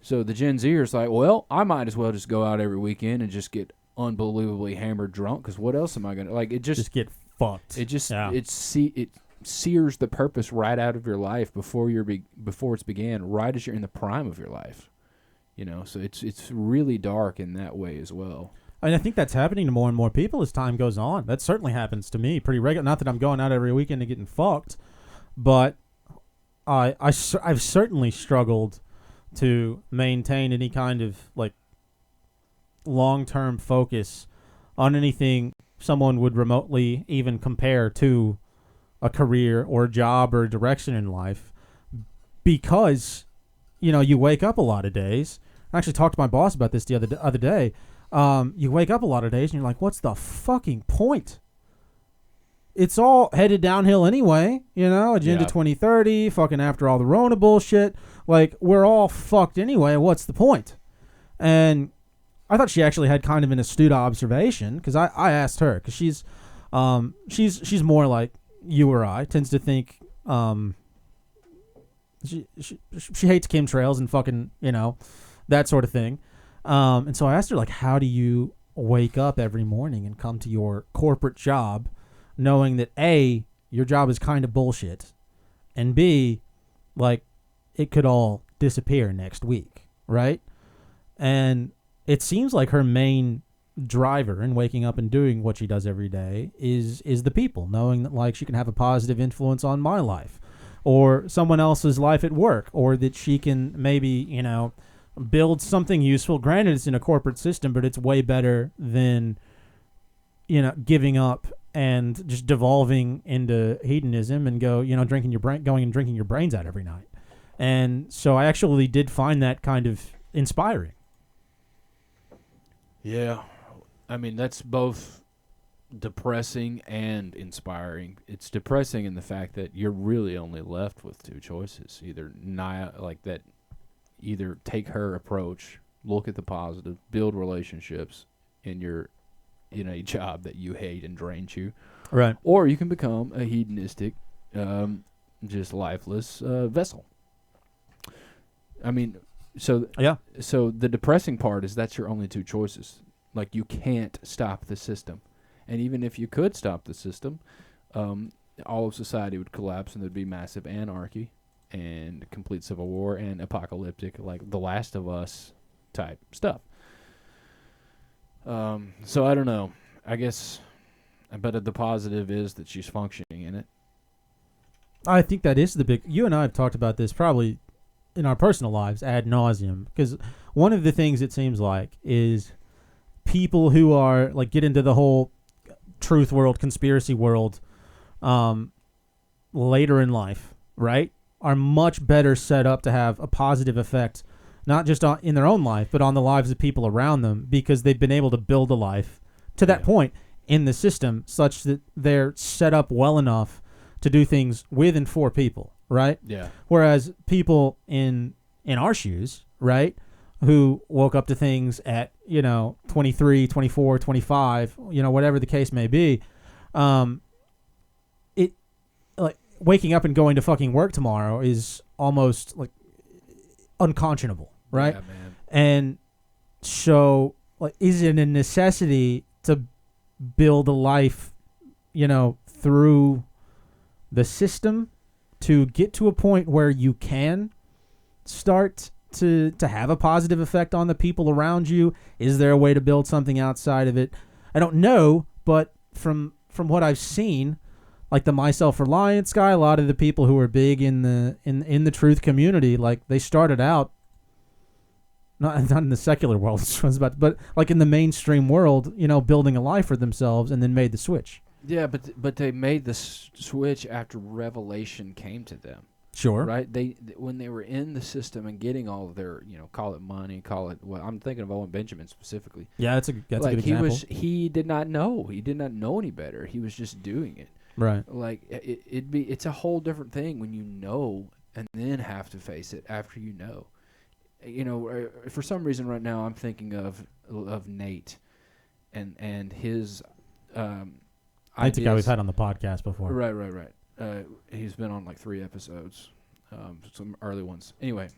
So the Gen Zers like, well, I might as well just go out every weekend and just get unbelievably hammered drunk, because what else am I gonna like? It just get fucked. It just it sears the purpose right out of your life before it's began, right as you're in the prime of your life. So it's really dark in that way as well. And I think that's happening to more and more people as time goes on. That certainly happens to me pretty regular. Not that I'm going out every weekend and getting fucked, but I've certainly struggled to maintain any kind of like long-term focus on anything someone would remotely even compare to a career or a job or a direction in life, because you wake up a lot of days. I actually talked to my boss about this the other day. You wake up a lot of days and you're like, what's the fucking point? It's all headed downhill anyway, Agenda 2030, fucking after all the Rona bullshit. Like, we're all fucked anyway. What's the point? And I thought she actually had kind of an astute observation, because I asked her, because she's more like you or I, tends to think she hates chemtrails and fucking, that sort of thing. And so I asked her, like, how do you wake up every morning and come to your corporate job knowing that A, your job is kind of bullshit, and B, like, it could all disappear next week, right? And it seems like her main driver in waking up and doing what she does every day is the people, knowing that, like, she can have a positive influence on my life or someone else's life at work, or that she can maybe, build something useful. Granted, it's in a corporate system, but it's way better than, giving up and just devolving into hedonism and going and drinking your brains out every night. And so I actually did find that kind of inspiring. Yeah. I mean, that's both depressing and inspiring. It's depressing in the fact that you're really only left with two choices. Either take her approach, look at the positive, build relationships in a job that you hate and drains you. Right. Or you can become a hedonistic, just lifeless vessel. I mean, so the depressing part is that's your only two choices. Like, you can't stop the system. And even if you could stop the system, all of society would collapse and there'd be massive anarchy and complete civil war and apocalyptic, like The Last of Us type stuff. So I don't know. I guess, but the positive is that she's functioning in it. I think that is the big... You and I have talked about this probably in our personal lives ad nauseum, because one of the things it seems like is people who are like get into the whole truth world, conspiracy world later in life, right, are much better set up to have a positive effect, not just in their own life, but on the lives of people around them, because they've been able to build a life to that point in the system such that they're set up well enough to do things with and for people, right? Yeah. Whereas people in our shoes, right, who woke up to things at, 23, 24, 25, whatever the case may be. It like waking up and going to fucking work tomorrow is almost like unconscionable, right? Yeah, man. And so, like, is it a necessity to build a life, through the system to get to a point where you can start to have a positive effect on the people around you? Is there a way to build something outside of it? I don't know, but from what I've seen, like the My Self-Reliance guy, a lot of the people who are big in the truth community, like they started out not in the secular world, but like in the mainstream world, building a life for themselves, and then made the switch. Yeah, but they made the switch after revelation came to them. Sure. Right? When they were in the system and getting all of their, call it money, call it, well, I'm thinking of Owen Benjamin specifically. Yeah, that's a good example. He did not know. He did not know any better. He was just doing it. Right. Like it's a whole different thing when you know and then have to face it after you know. For some reason right now I'm thinking of Nate and his Nate's a guy we've had on the podcast before. Right. He's been on like 3 episodes, some early ones. Anyway,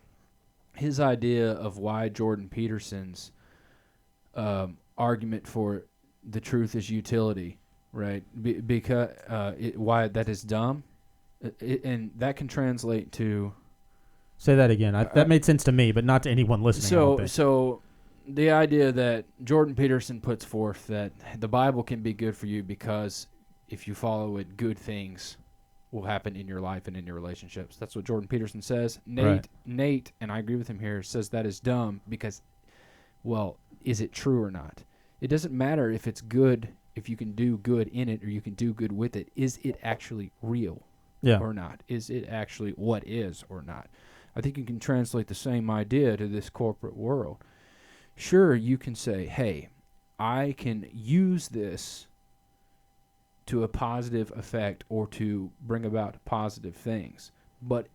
his idea of why Jordan Peterson's argument for the truth is utility, right? Because why that is dumb, and that can translate to. Say that again. That made sense to me, but not to anyone listening. So the idea that Jordan Peterson puts forth that the Bible can be good for you because if you follow it, good things will happen in your life and in your relationships. That's what Jordan Peterson says. Nate, and I agree with him here, says that is dumb because, well, is it true or not? It doesn't matter if it's good, if you can do good in it or you can do good with it. Is it actually real or not? Is it actually what is or not? I think you can translate the same idea to this corporate world. Sure, you can say, hey, I can use this to a positive effect or to bring about positive things. But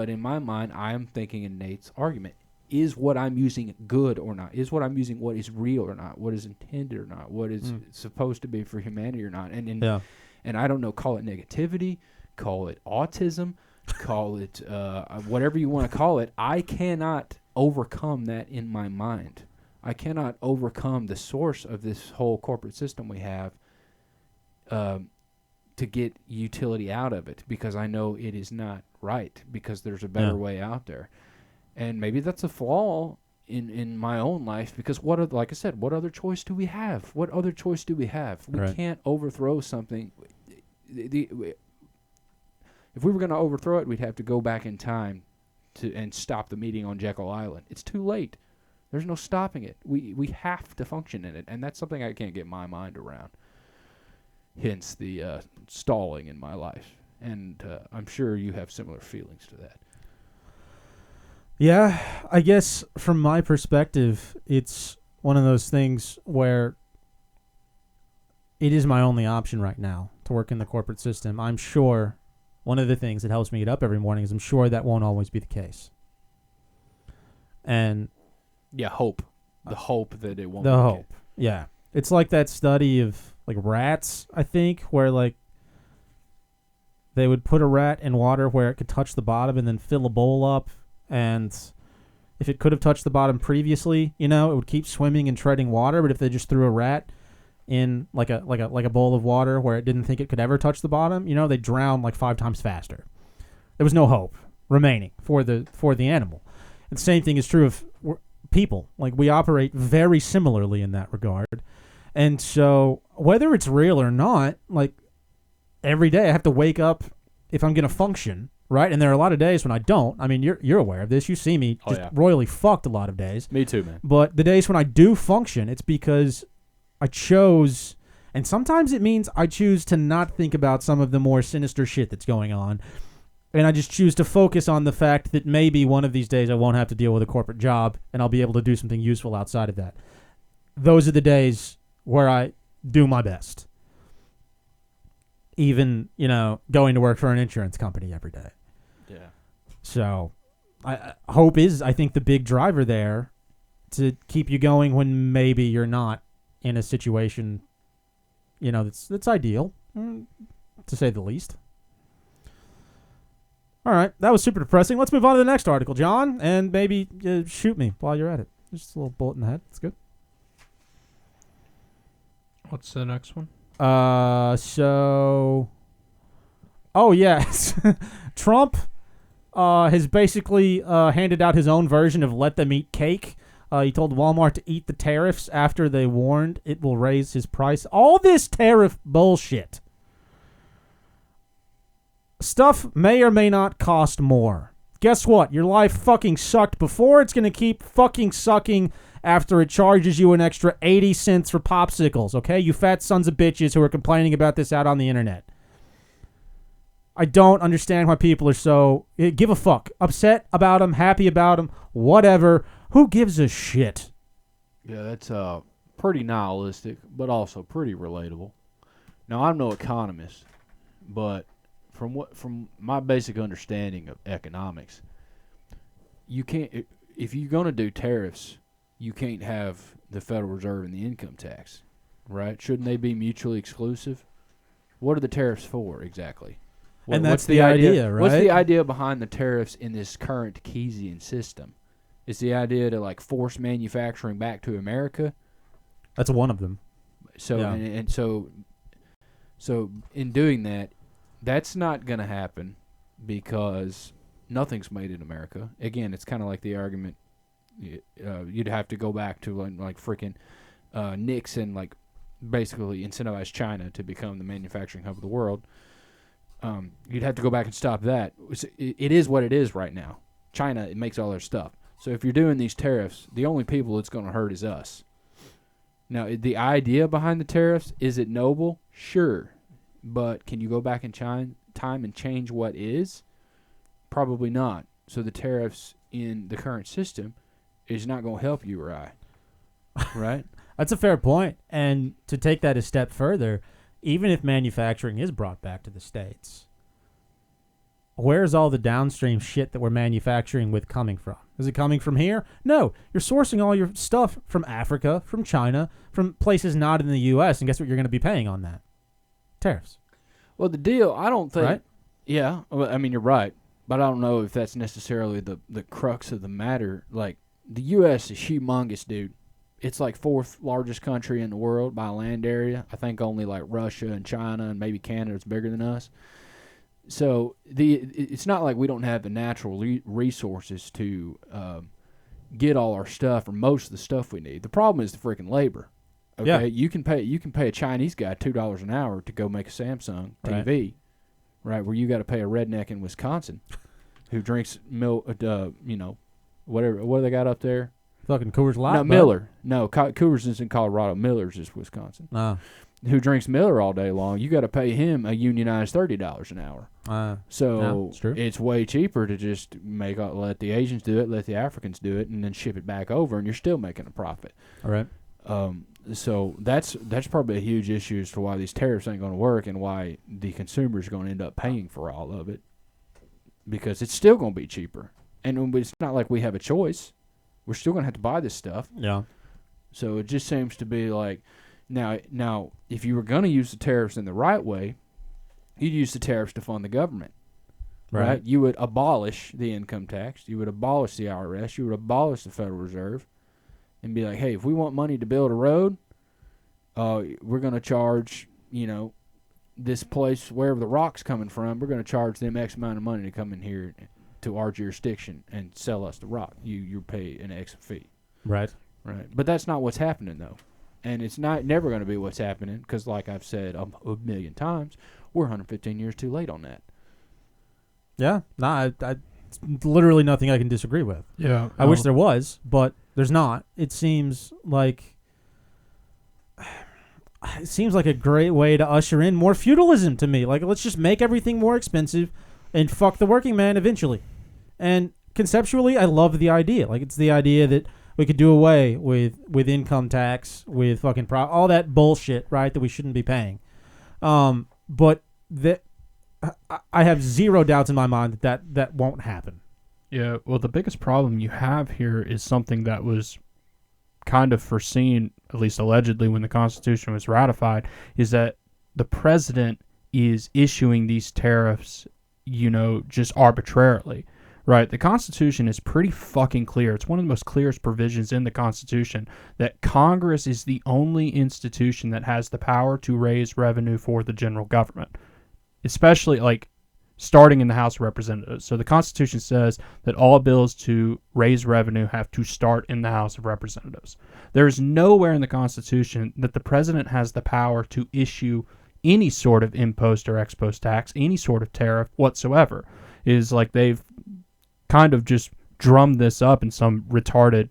in my mind, I am thinking in Nate's argument, is what I'm using good or not? Is what I'm using what is real or not? What is intended or not? What is supposed to be for humanity or not? And I don't know, call it negativity, call it autism, call it whatever you want to call it. I cannot overcome that in my mind. I cannot overcome the source of this whole corporate system we have to get utility out of it because I know it is not right because there's a better way out there. And maybe that's a flaw in my own life because like I said, what other choice do we have? What other choice do we have? We can't overthrow something. If we were going to overthrow it, we'd have to go back in time and stop the meeting on Jekyll Island. It's too late. There's no stopping it. We have to function in it, and that's something I can't get my mind around. Hence the stalling in my life. And I'm sure you have similar feelings to that. Yeah, I guess from my perspective, it's one of those things where it is my only option right now to work in the corporate system. I'm sure one of the things that helps me get up every morning is I'm sure that won't always be the case. And hope. The hope that it won't. The hope. Yeah. It's like that study of like rats, I think, where like they would put a rat in water where it could touch the bottom and then fill a bowl up, and if it could have touched the bottom previously, it would keep swimming and treading water, but if they just threw a rat in like a bowl of water where it didn't think it could ever touch the bottom, they drown like 5 times faster. There was no hope remaining for the animal. And the same thing is true of people. Like, we operate very similarly in that regard. And so whether it's real or not, like, every day I have to wake up if I'm going to function, right? And there are a lot of days when I don't. I mean, you're aware of this. You see me just royally fucked a lot of days. Me too, man. But the days when I do function, it's because I chose, and sometimes it means I choose to not think about some of the more sinister shit that's going on. And I just choose to focus on the fact that maybe one of these days I won't have to deal with a corporate job and I'll be able to do something useful outside of that. Those are the days where I do my best. Even, going to work for an insurance company every day. Yeah. So, hope is, I think, the big driver there. to keep you going when maybe you're not in a situation, that's ideal, to say the least. All right, that was super depressing. Let's move on to the next article, John, and maybe shoot me while you're at it. Just a little bullet in the head. It's good. What's the next one? Yes. Trump has basically handed out his own version of let them eat cake. He told Walmart to eat the tariffs after they warned it will raise his price. All this tariff bullshit. Stuff may or may not cost more. Guess what? Your life fucking sucked before. It's going to keep fucking sucking after it charges you an extra 80 cents for popsicles, okay? You fat sons of bitches who are complaining about this out on the internet. I don't understand why people are so... Give a fuck. Upset about them, happy about them, whatever. Who gives a shit? Yeah, that's pretty nihilistic, but also pretty relatable. Now, I'm no economist, but from my basic understanding of economics, you can't... If you're going to do tariffs, you can't have the Federal Reserve and the income tax, right? Shouldn't they be mutually exclusive? What are the tariffs for exactly? And that's the idea, right? What's the idea behind the tariffs in this current Keynesian system? Is the idea to like force manufacturing back to America? That's one of them. So Yeah. and so in doing that, that's not going to happen because nothing's made in America. Again, it's kind of like the argument you'd have to go back to like freaking Nixon, like basically incentivize China to become the manufacturing hub of the world. You'd have to go back and stop that. It is what it is right now. China, it makes all their stuff. So if you're doing these tariffs, the only people it's going to hurt is us. Now, the idea behind the tariffs, is it noble? Sure. But can you go back in time and change what is? Probably not. So the tariffs in the current system is not going to help you or I. Right? That's a fair point. And to take that a step further, even if manufacturing is brought back to the States, where's all the downstream shit that we're manufacturing with coming from? Is it coming from here? No. You're sourcing all your stuff from Africa, from China, from places not in the U.S., and guess what you're going to be paying on that? Tariffs. Well, the deal, I don't think... Right? Yeah, well, I mean, you're right. But I don't know if that's necessarily the crux of the matter. Like, the U.S. is humongous, dude. It's like fourth largest country in the world by land area. I think only like Russia and China and maybe Canada is bigger than us. So it's not like we don't have the natural resources to get all our stuff or most of the stuff we need. The problem is the freaking labor. Okay, Yeah. you can pay a Chinese guy $2 an hour to go make a Samsung TV, right? Where you got to pay a redneck in Wisconsin who drinks milk, whatever. What do they got up there? Fucking Coors Light. No, Miller. No, Coors is in Colorado. Miller's is Wisconsin. Who drinks Miller all day long? You got to pay him a unionized $30 an hour. So it's way cheaper to just let the Asians do it, let the Africans do it, and then ship it back over, and you're still making a profit. All right. So that's probably a huge issue as to why these tariffs ain't going to work and why the consumer's going to end up paying for all of it, because it's still going to be cheaper, and it's not like we have a choice. We're still going to have to buy this stuff. Yeah. So it just seems to be like, now, if you were going to use the tariffs in the right way, you'd use the tariffs to fund the government. Right? You would abolish the income tax. You would abolish the IRS. You would abolish the Federal Reserve and be like, hey, if we want money to build a road, we're going to charge, this place, wherever the rock's coming from, we're going to charge them X amount of money to come in here to our jurisdiction and sell us the rock. You pay an X fee. Right. But that's not what's happening, though. And it's never going to be what's happening because, like I've said a million times, we're 115 years too late on that. Yeah. Nah, it's literally nothing I can disagree with. Yeah. I wish there was, but there's not. It seems like a great way to usher in more feudalism to me. Like, let's just make everything more expensive and fuck the working man eventually. And conceptually, I love the idea. Like, it's the idea that we could do away with income tax, with fucking all that bullshit, right, that we shouldn't be paying. But I have zero doubts in my mind that won't happen. Yeah, well, the biggest problem you have here is something that was kind of foreseen, at least allegedly, when the Constitution was ratified, is that the president is issuing these tariffs, just arbitrarily, right? The Constitution is pretty fucking clear. It's one of the most clearest provisions in the Constitution that Congress is the only institution that has the power to raise revenue for the general government, especially starting in the House of Representatives. So the Constitution says that all bills to raise revenue have to start in the House of Representatives. There is nowhere in the Constitution that the president has the power to issue any sort of impost or ex post tax, any sort of tariff whatsoever. It is like they've kind of just drummed this up in some retarded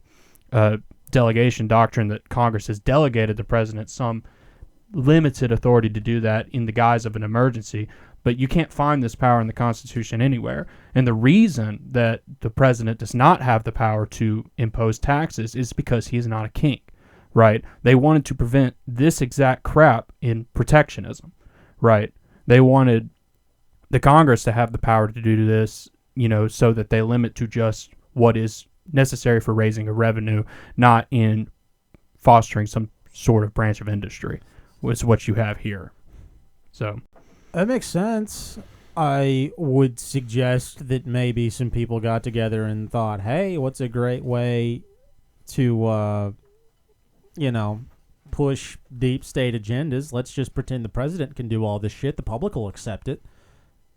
delegation doctrine that Congress has delegated the president some limited authority to do that in the guise of an emergency. But you can't find this power in the Constitution anywhere. And the reason that the president does not have the power to impose taxes is because he is not a king, right? They wanted to prevent this exact crap in protectionism, right? They wanted the Congress to have the power to do this, so that they limit to just what is necessary for raising a revenue, not in fostering some sort of branch of industry, which is what you have here. So that makes sense. I would suggest that maybe some people got together and thought, hey, what's a great way to, push deep state agendas? Let's just pretend the president can do all this shit. The public will accept it.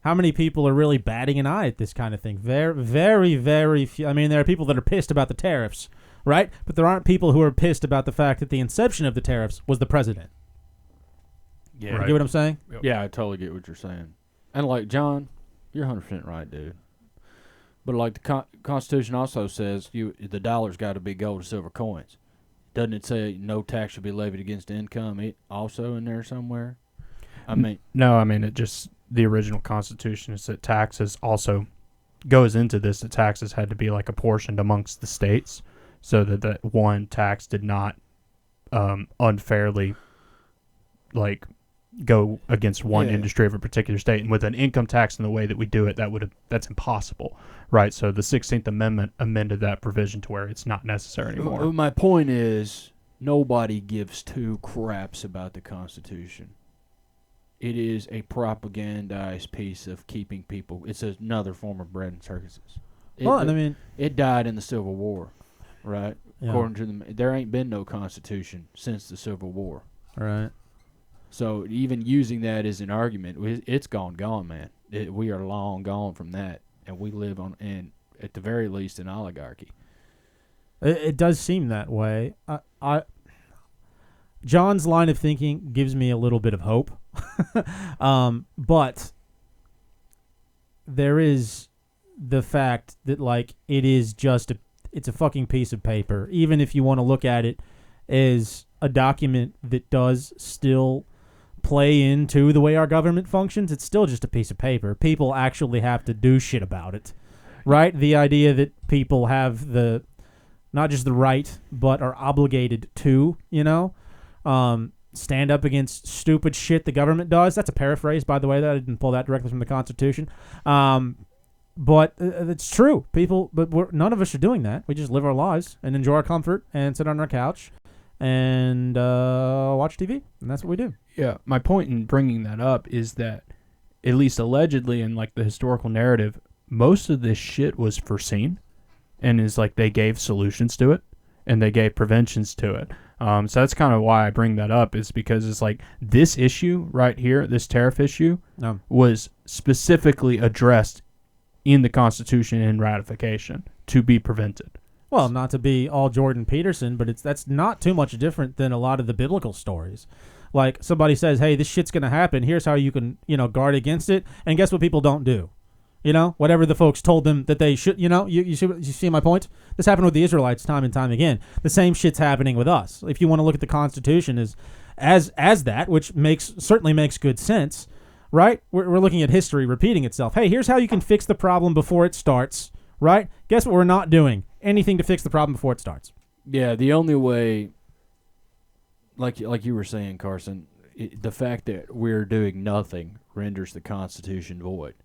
How many people are really batting an eye at this kind of thing? Very, very, very few. I mean, there are people that are pissed about the tariffs, right? But there aren't people who are pissed about the fact that the inception of the tariffs was the president. Yeah, You get what I'm saying? Yeah, I totally get what you're saying. And John, you're 100% right, dude. But the Constitution also says the dollar's got to be gold and silver coins. Doesn't it say no tax should be levied against income also in there somewhere? No, it just, the original Constitution is that taxes also goes into this. The taxes had to be apportioned amongst the states so that that one tax did not unfairly go against one industry of a particular state. And with an income tax in the way that we do it, that's impossible, right? So the 16th Amendment amended that provision to where it's not necessary anymore. My point is, nobody gives two craps about the Constitution. It is a propagandized piece of keeping people. It's another form of bread and circuses. It died in the Civil War, right? Yeah. According to there ain't been no Constitution since the Civil War. Right. So even using that as an argument, it's gone, man. We are long gone from that, and we live at the very least, an oligarchy. It does seem that way. John's line of thinking gives me a little bit of hope, but there is the fact that it is just it's a fucking piece of paper. Even if you want to look at it as a document that does still play into the way our government functions, it's still just a piece of paper. People actually have to do shit about it, right? The idea that people have not just the right, but are obligated to, stand up against stupid shit the government does. That's a paraphrase, by the way. That I didn't pull that directly from the Constitution. But it's true. None of us are doing that. We just live our lives and enjoy our comfort and sit on our couch and watch TV, and that's what we do. Yeah, my point in bringing that up is that, at least allegedly in the historical narrative, most of this shit was foreseen, and is they gave solutions to it, and they gave preventions to it. So that's kind of why I bring that up, is because it's this issue right here, this tariff issue, was specifically addressed in the Constitution in ratification to be prevented. Well, not to be all Jordan Peterson, but that's not too much different than a lot of the biblical stories. Somebody says, hey, this shit's going to happen. Here's how you can, guard against it. And guess what people don't do? Whatever the folks told them that they should, you see my point? This happened with the Israelites time and time again. The same shit's happening with us. If you want to look at the Constitution as that, which certainly makes good sense, right? We're looking at history repeating itself. Hey, here's how you can fix the problem before it starts, right? Guess what we're not doing? Anything to fix the problem before it starts. Yeah, the only way, like you were saying, Carson, the fact that we're doing nothing renders the Constitution void.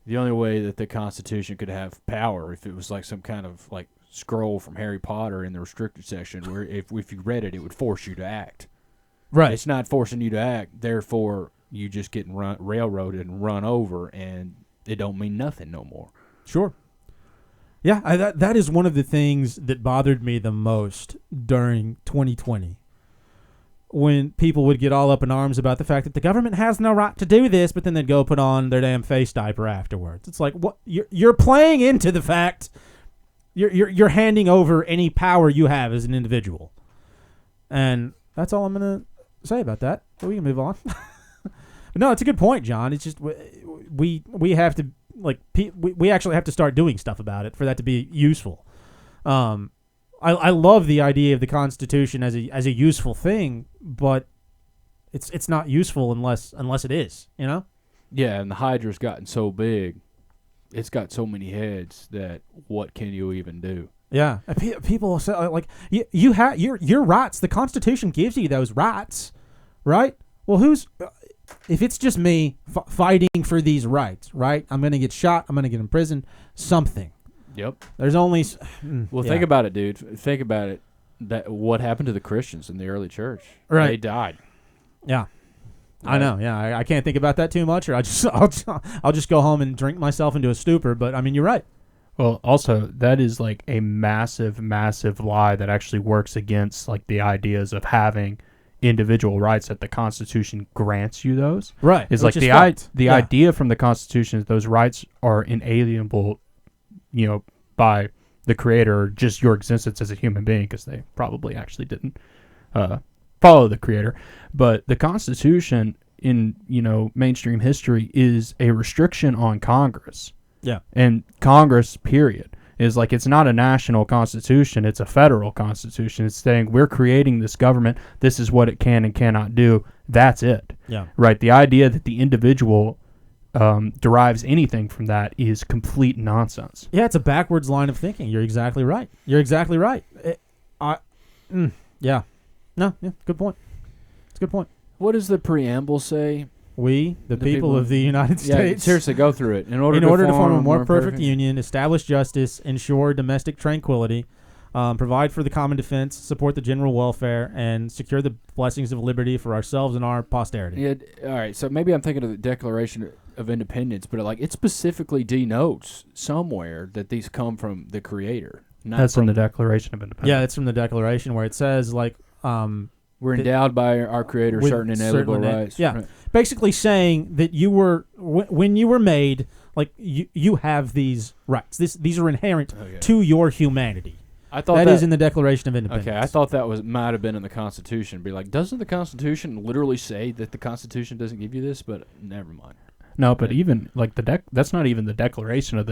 The only way that the Constitution could have power, if it was some kind of scroll from Harry Potter in the restricted section where if you read it, it would force you to act. Right. It's not forcing you to act. Therefore, you just getting railroaded and run over, and it don't mean nothing no more. Sure. Yeah, that is one of the things that bothered me the most during 2020. When people would get all up in arms about the fact that the government has no right to do this, but then they'd go put on their damn face diaper afterwards. It's like, what? You're playing into the fact. You're handing over any power you have as an individual, and that's all I'm gonna say about that. So we can move on. No, it's a good point, John. It's just we have to we actually have to start doing stuff about it for that to be useful. I love the idea of the Constitution as a useful thing, but it's not useful unless it is, you know? Yeah, and the Hydra's gotten so big, it's got so many heads that what can you even do? Yeah, people say like you have your rights. The Constitution gives you those rights, right? Well, if it's just me fighting for these rights, right? I'm gonna get shot. I'm gonna get imprisoned. Something. Yep. There's only. Well, think about it, dude. Think about it. That what happened to the Christians in the early church? Right. They died. Yeah. I know. Yeah, I can't think about that too much, or I'll just go home and drink myself into a stupor. But I mean, you're right. Well, also, that is like a massive, massive lie that actually works against like the ideas of having individual rights that the Constitution grants you those. Right. It's like the idea from the Constitution is those rights are inalienable, by the Creator, or just your existence as a human being, because they probably actually didn't follow the Creator. But the Constitution in, mainstream history is a restriction on Congress. Yeah. And Congress, period, is like, it's not a national constitution, it's a federal constitution. It's saying we're creating this government, this is what it can and cannot do, that's it. Yeah. Right? The idea that the individual derives anything from that is complete nonsense. Yeah, it's a backwards line of thinking. You're exactly right. Yeah. No, yeah, good point. It's a good point. What does the preamble say? We, the people of the United States. Yeah, seriously, go through it. In order to form a more perfect union, establish justice, ensure domestic tranquility, provide for the common defense, support the general welfare, and secure the blessings of liberty for ourselves and our posterity. Yeah, all right, so maybe I'm thinking of the Declaration of Independence, but it specifically denotes somewhere that these come from the Creator. That's from the Declaration of Independence. Yeah, it's from the Declaration where it says, like... we're endowed by our Creator certain inalienable rights. Yeah, right. Basically saying that you were when you were made, like you have these rights. These are inherent to your humanity. I thought that is in the Declaration of Independence. Okay, I thought that might have been in the Constitution. Be like, doesn't the Constitution literally say that the Constitution doesn't give you this? But never mind. No, but even like that's not even the Declaration of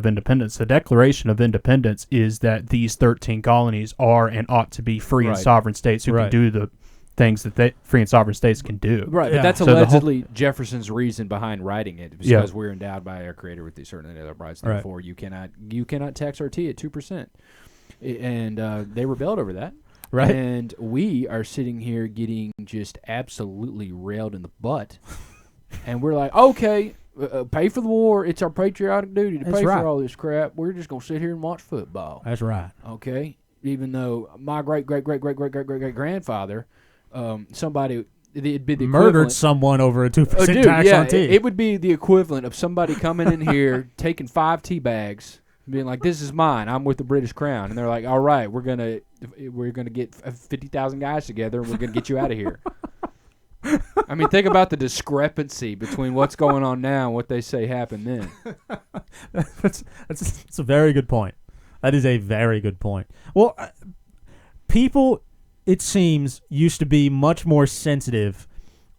Independence. The Declaration of Independence is that these 13 colonies are and ought to be free and sovereign states who can do the things that free and sovereign states can do. Right, but that's allegedly Jefferson's reason behind writing it, because we're endowed by our Creator with these certain other rights. Therefore, you cannot tax our tea at 2%. And they rebelled over that. Right. And we are sitting here getting just absolutely railed in the butt. And we're like, okay, pay for the war. It's our patriotic duty to pay for all this crap. We're just going to sit here and watch football. That's right. Okay? Even though my great-great-great-great-great-great-grandfather, somebody, it'd be the murdered someone over a 2% tax on tea. It would be the equivalent of somebody coming in here, taking 5 tea bags, being like, this is mine. I'm with the British Crown. And they're like, all right, we're gonna get 50,000 guys together, and we're going to get you out of here. I mean, think about the discrepancy between what's going on now and what they say happened then. That's a very good point. That is a very good point. Well, people, it seems, used to be much more sensitive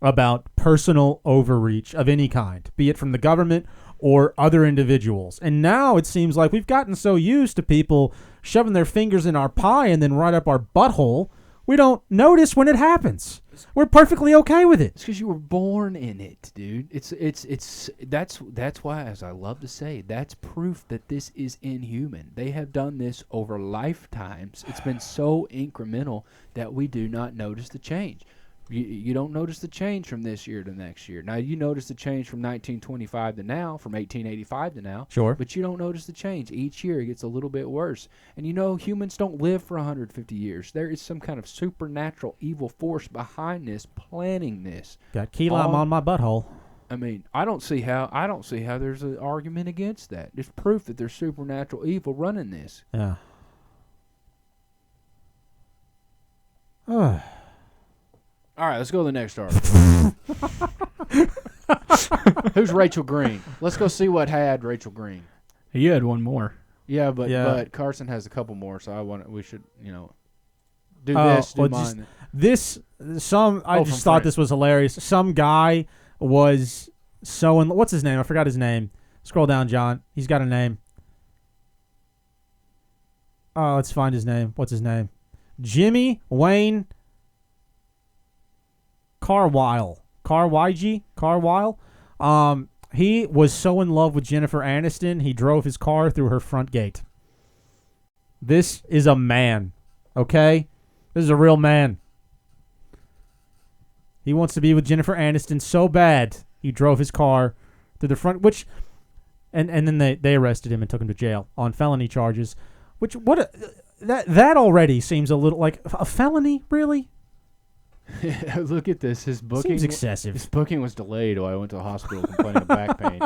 about personal overreach of any kind, be it from the government or other individuals. And now it seems like we've gotten so used to people shoving their fingers in our pie and then right up our butthole, we don't notice when it happens. We're perfectly okay with it. It's because you were born in it, dude. That's why, as I love to say, that's proof that this is inhuman. They have done this over lifetimes. It's been so incremental that we do not notice the change. You don't notice the change from this year to next year. Now, you notice the change from 1925 to now, from 1885 to now. Sure. But you don't notice the change. Each year it gets a little bit worse. And humans don't live for 150 years. There is some kind of supernatural evil force behind this, planning this. Got key lime on my butthole. I mean, I don't see how there's an argument against that. There's proof that there's supernatural evil running this. Yeah. All right, let's go to the next article. Who's Rachel Green? Let's go see what had Rachel Green. You had one more. Yeah, but Carson has a couple more, so we should do this, do mine. I just thought this was hilarious. Some guy was what's his name? I forgot his name. Scroll down, John. He's got a name. Oh, let's find his name. What's his name? Jimmy Wayne Carwile. He was so in love with Jennifer Aniston, he drove his car through her front gate. This is a man, okay? This is a real man. He wants to be with Jennifer Aniston so bad, he drove his car through the front, and then they arrested him and took him to jail on felony charges, that already seems a little like a felony, really? Look at this. His booking seems excessive. His booking was delayed while I went to the hospital complaining of back pain.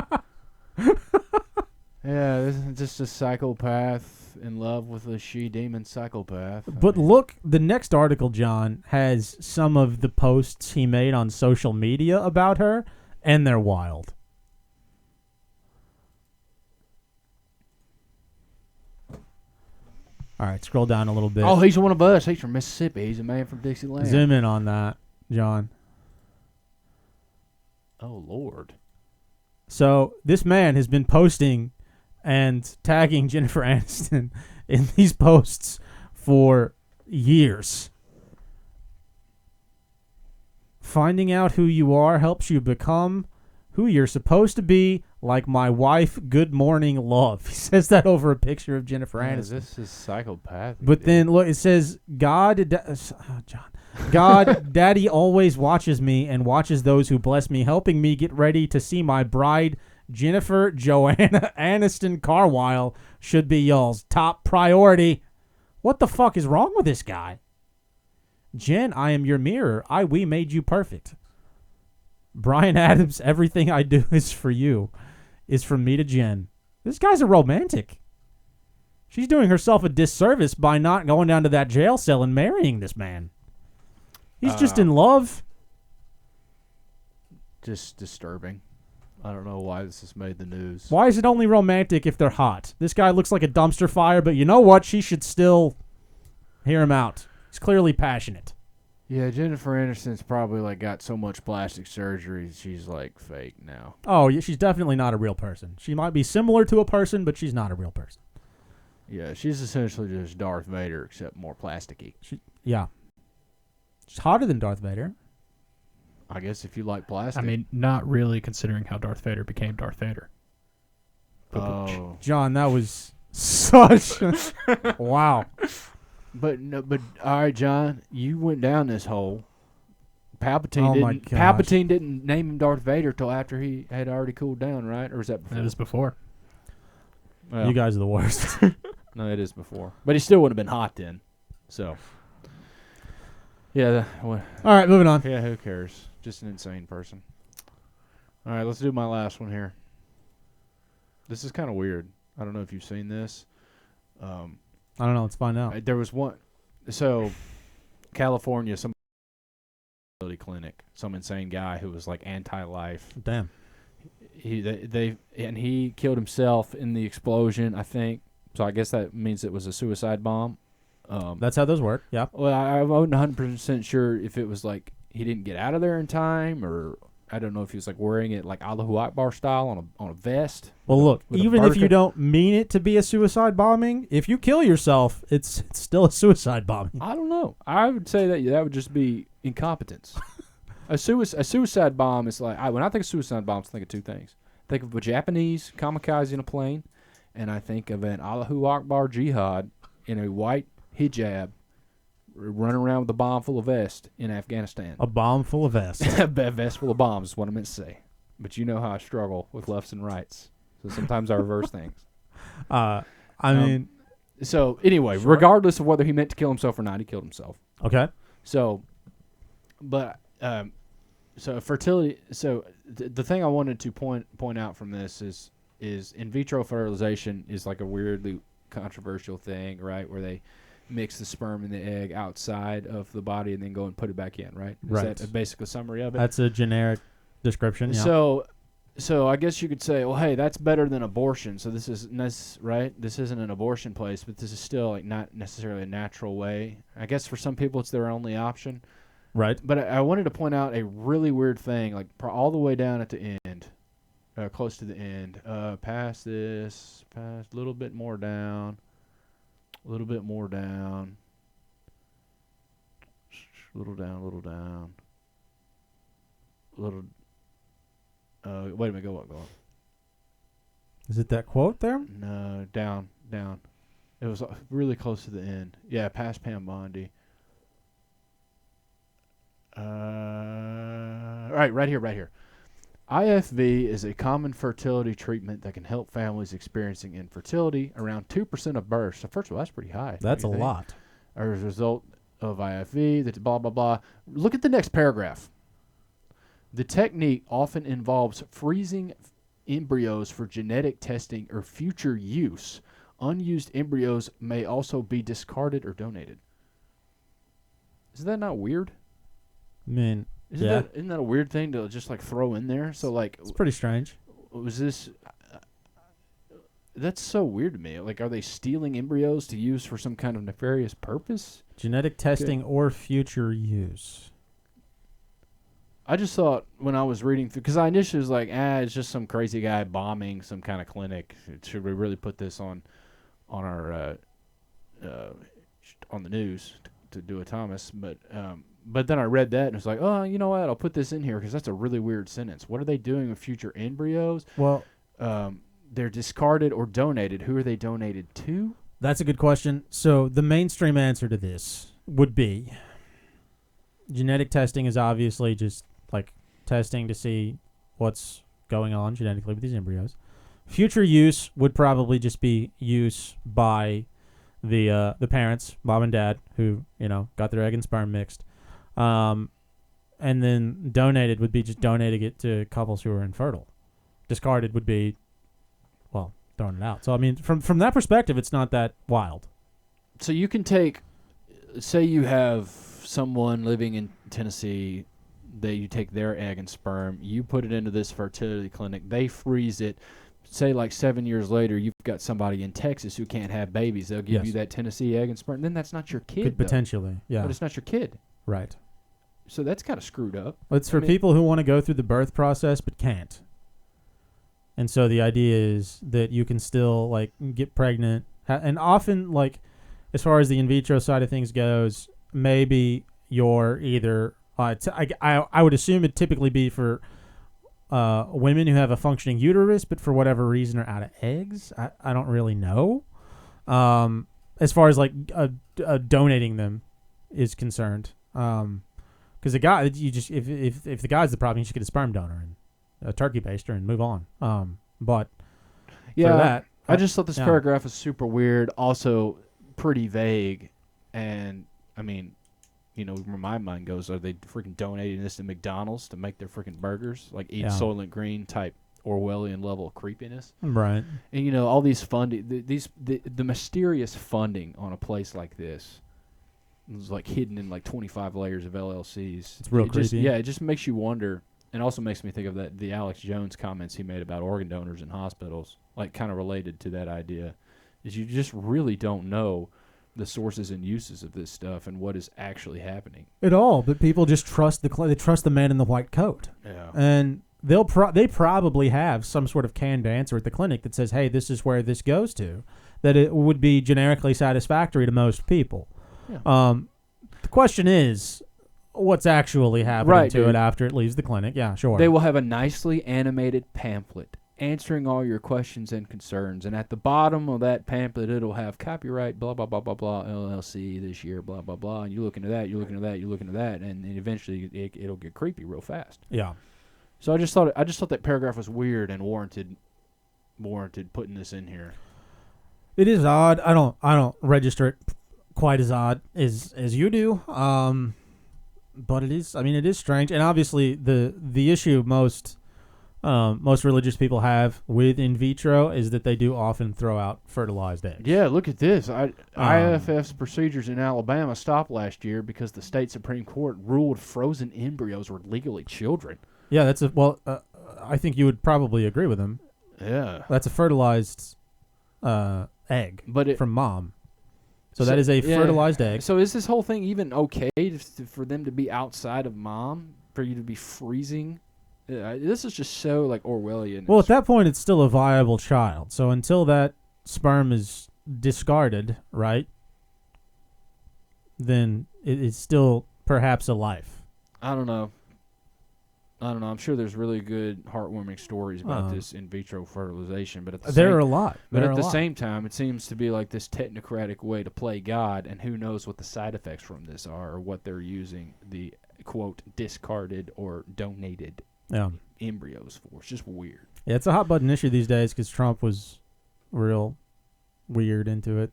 Yeah, this is just a psychopath in love with a she-demon psychopath. But look, the next article, John, has some of the posts he made on social media about her, and they're wild. All right, scroll down a little bit. Oh, he's one of us. He's from Mississippi. He's a man from Dixieland. Zoom in on that, John. Oh, Lord. So this man has been posting and tagging Jennifer Aniston in these posts for years. Finding out who you are helps you become who you're supposed to be, like my wife, good morning, love. He says that over a picture of Jennifer Aniston. This is psychopathic. But then, look, it says, God, Daddy always watches me and watches those who bless me, helping me get ready to see my bride, Jennifer Joanna Aniston Carwile, should be y'all's top priority. What the fuck is wrong with this guy? Jen, I am your mirror. We made you perfect. Brian Adams, everything I do is for you, is from me to Jen. This guy's a romantic. She's doing herself a disservice by not going down to that jail cell and marrying this man. He's just in love. Just disturbing. I don't know why this has made the news. Why is it only romantic if they're hot? This guy looks like a dumpster fire, but you know what? She should still hear him out. He's clearly passionate. Yeah, Jennifer Aniston's probably got so much plastic surgery, she's fake now. Oh, yeah, she's definitely not a real person. She might be similar to a person, but she's not a real person. Yeah, she's essentially just Darth Vader, except more plasticky. Yeah. She's hotter than Darth Vader. I guess if you like plastic. I mean, not really, considering how Darth Vader became Darth Vader. Oh. John, that was such wow. But all right, John, you went down this hole. Palpatine didn't name him Darth Vader till after he had already cooled down, right? Or was that before? That is before. Well, you guys are the worst. No, it is before. But he still would have been hot then. So, yeah. All right, moving on. Yeah, who cares? Just an insane person. All right, let's do my last one here. This is kind of weird. I don't know if you've seen this. I don't know. Let's find out. There was one. So, California, some clinic, some insane guy who was anti-life. Damn. He killed himself in the explosion, I think. So I guess that means it was a suicide bomb. That's how those work. Yeah. Well, I wasn't 100% sure if it was he didn't get out of there in time, or I don't know if he was wearing it Allahu Akbar style on a vest. Well, look, even if you don't mean it to be a suicide bombing, if you kill yourself, it's still a suicide bombing. I don't know. I would say that would just be incompetence. A suicide bomb is when I think of suicide bombs, I think of two things. I think of a Japanese kamikaze in a plane, and I think of an Allahu Akbar jihad in a white hijab running around with a bomb full of vest in Afghanistan. A bomb full of vests. A vest full of bombs is what I meant to say. But you know how I struggle with lefts and rights. So sometimes I reverse things. I mean... So, anyway, Sure. regardless of whether he meant to kill himself or not, he killed himself. Okay. So, but, so fertility, so the thing I wanted to point out from this is in vitro fertilization is like a weirdly controversial thing, right? Where they mix the sperm and the egg outside of the body and then go and put it back in, right? Right. Is that a basic summary of it? That's a generic description, yeah. So I guess you could say, well, hey, that's better than abortion. So this is right. This isn't an abortion place, but this is still like not necessarily a natural way. I guess for some people it's their only option. Right. But I wanted to point out a really weird thing, like all the way down at the end, close to the end, past this, a little bit more down, little down, little. Wait a minute, go on. Is it that quote there? No, down. It was really close to the end. Yeah, past Pam Bondi. Right here. IFV is a common fertility treatment that can help families experiencing infertility. Around 2% of births. So first of all, that's pretty high. That's a lot. As a result of IFV, that's blah, blah, blah. Look at the next paragraph. The technique often involves freezing embryos for genetic testing or future use. Unused embryos may also be discarded or donated. Isn't that not weird? I mean, Isn't that a weird thing to just like throw in there? So like, it's pretty strange. was this? That's so weird to me. Like, are they stealing embryos to use for some kind of nefarious purpose? Genetic testing or future use. I just thought when I was reading through, because I initially was like, it's just some crazy guy bombing some kind of clinic. Should we really put this on our on the news to do a Thomas? But then I read that and it's like, oh, you know what? I'll put this in here because that's a really weird sentence. What are they doing with future embryos? Well, they're discarded or donated. Who are they donated to? that's a good question. So the mainstream answer to this would be genetic testing is obviously just like testing to see what's going on genetically with these embryos. Future use would probably just be use by the parents, mom and dad, who got their egg and sperm mixed, and then donated would be just donating it to couples who are infertile. Discarded would be, well, throwing it out. So I mean, from that perspective, it's not that wild. So you can say you have someone living in Tennessee. You take their egg and sperm, you put it into this fertility clinic, they freeze it. Say like 7 years later, you've got somebody in Texas who can't have babies. They'll give you that Tennessee egg and sperm. Then that's not your kid. Could potentially, yeah. But it's not your kid. Right. So that's kind of screwed up. It's for people who want to go through the birth process but can't. And so the idea is that you can still like get pregnant, and often like as far as the in vitro side of things goes, maybe you're either I would assume it'd typically be for women who have a functioning uterus, but for whatever reason are out of eggs. I don't really know. As far as like donating them is concerned, because the guy if the guy's the problem, you just get a sperm donor and a turkey baster and move on. But for that, I just thought this paragraph was super weird, also pretty vague, and I mean, where my mind goes, are they freaking donating this to McDonald's to make their freaking burgers? Like eat Soylent Green type Orwellian level of creepiness. Right. And all these funding, the mysterious funding on a place like this is like hidden in like 25 layers of LLCs. It's real creepy. It just makes you wonder, and also makes me think of the Alex Jones comments he made about organ donors in hospitals, like kind of related to that idea, is you just really don't know the sources and uses of this stuff and what is actually happening at all. But people just trust they trust the man in the white coat. Yeah. And they probably have some sort of canned answer at the clinic that says, hey, this is where this goes to, that it would be generically satisfactory to most people. Yeah. The question is, what's actually happening to it after it leaves the clinic? Yeah, sure. They will have a nicely animated pamphlet, answering all your questions and concerns. And at the bottom of that pamphlet, it'll have copyright, blah, blah, blah, blah, blah, LLC this year, blah, blah, blah. And you look into that, you look into that, you look into that, and eventually it'll get creepy real fast. Yeah. So I just thought that paragraph was weird and warranted putting this in here. It is odd. I don't register it quite as odd as you do. But it is strange. And obviously the issue most religious people have with in vitro is that they do often throw out fertilized eggs. Yeah, look at this. IFF's procedures in Alabama stopped last year because the state Supreme Court ruled frozen embryos were legally children. Yeah, I think you would probably agree with him. Yeah. That's a fertilized egg from mom. So that is a fertilized egg. So is this whole thing even okay for them to be outside of mom, for you to be freezing? This is just so like Orwellian. Well, at that point, it's still a viable child. So until that sperm is discarded, right, then it's still perhaps a life. I don't know. I'm sure there's really good, heartwarming stories about this in vitro fertilization, but at the same time, it seems to be like this technocratic way to play God, and who knows what the side effects from this are, or what they're using the quote discarded or donated embryos for. It's just weird. Yeah, it's a hot button issue these days because Trump was real weird into it.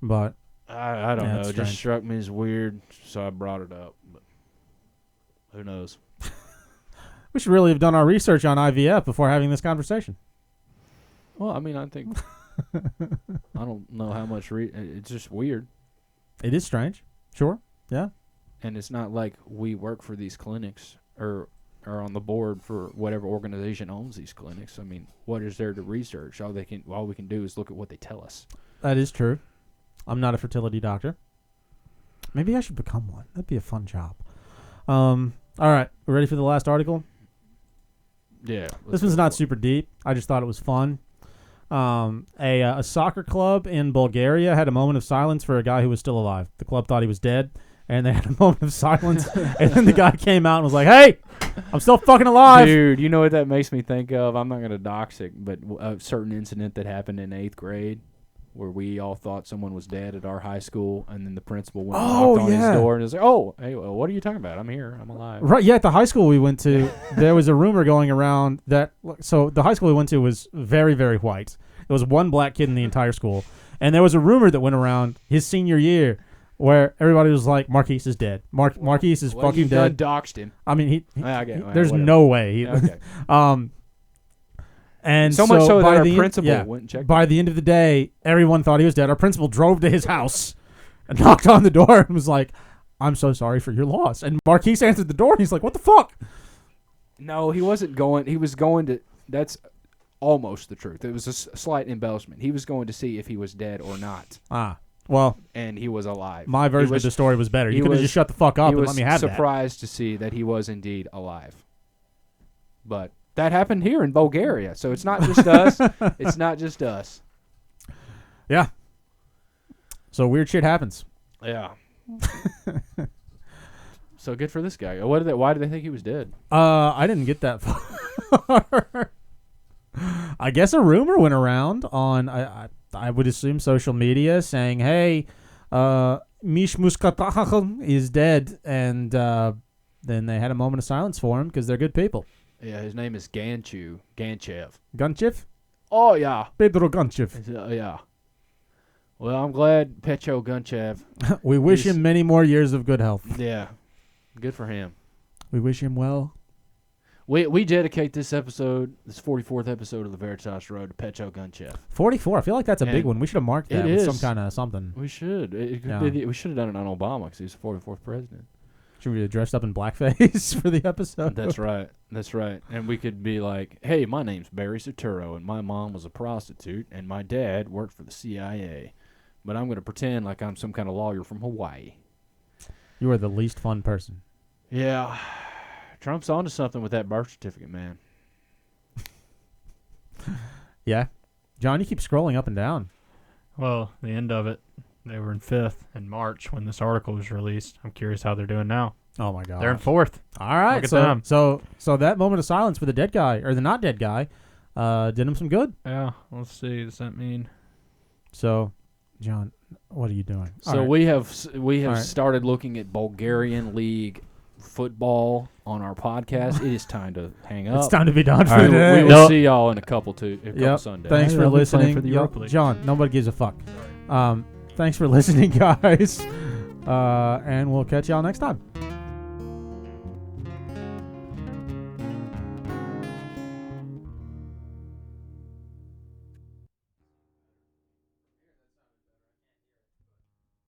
But I don't know. It just struck me as weird, so I brought it up. But who knows? We should really have done our research on IVF before having this conversation. Well, I mean, I think I don't know how much. It's just weird. It is strange. Sure. Yeah. And it's not like we work for these clinics or are on the board for whatever organization owns these clinics. I mean, what is there to research? All we can do is look at what they tell us. That is true. I'm not a fertility doctor. Maybe I should become one. That'd be a fun job. All right, we ready for the last article? Yeah. This one's not super deep. I just thought it was fun. A soccer club in Bulgaria had a moment of silence for a guy who was still alive. The club thought he was dead, and they had a moment of silence. And then the guy came out and was like, "Hey, I'm still fucking alive." Dude, you know what that makes me think of? I'm not going to dox it, but a certain incident that happened in 8th grade where we all thought someone was dead at our high school, and then the principal went and knocked on his door and was like, "Oh, hey, well, what are you talking about? I'm here. I'm alive." Right, yeah, at the high school we went to, there was a rumor going around that, so the high school we went to was very, very white. There was one black kid in the entire school, and there was a rumor that went around his senior year where everybody was like, Marquise is dead. Marquise is fucking dead. Doxed him. I mean, there's whatever. no way. Okay. And so much so that our principal went and checked. By the end of the day, everyone thought he was dead. Our principal drove to his house and knocked on the door and was like, "I'm so sorry for your loss." And Marquise answered the door and he's like, "What the fuck?" No, he wasn't going. He was going to. That's almost the truth. It was a slight embellishment. He was going to see if he was dead or not. Well, and he was alive. My version of the story was better. You could have just shut the fuck up and let me have that. He was surprised to see that he was indeed alive. But that happened here in Bulgaria, so it's not just us. It's not just us. Yeah. So weird shit happens. Yeah. So good for this guy. Why did they think he was dead? I didn't get that far. I guess a rumor went around on I would assume social media saying, "Hey, Mish Muskatach is dead," and then they had a moment of silence for him because they're good people. Yeah, his name is Ganchev. Gunchev? Oh, yeah. Pedro Gunchev. Yeah. Well, I'm glad Petro Gunchev. We wish him many more years of good health. Yeah. Good for him. We wish him well. We dedicate this episode, this 44th episode of the Veritas Road, to Petro Gunchev. 44. I feel like that's a big one. We should have marked that with some kind of something. We should. We should have done it on Obama because he's the 44th president. Should we have dressed up in blackface for the episode? That's right. And we could be like, "Hey, my name's Barry Soturo, and my mom was a prostitute, and my dad worked for the CIA. But I'm going to pretend like I'm some kind of lawyer from Hawaii." You are the least fun person. Yeah. Trump's onto something with that birth certificate, man. Yeah. John, you keep scrolling up and down. Well, the end of it. They were in 5th in March when this article was released. I'm curious how they're doing now. Oh my god. They're in fourth. All right. Look at them. So that moment of silence for the dead guy or the not dead guy did him some good. Yeah. Let's see. Does that mean? So, John, what are you doing? So All right. we have right. started looking at Bulgarian League football on our podcast. It is time to hang up. It's time to be done for All right, today. we will see y'all in a couple Yep. Sundays. Thanks Yeah, for they'll be playing listening. for the Yo, Europa League. John, nobody gives a fuck. Thanks for listening, guys. And we'll catch y'all next time.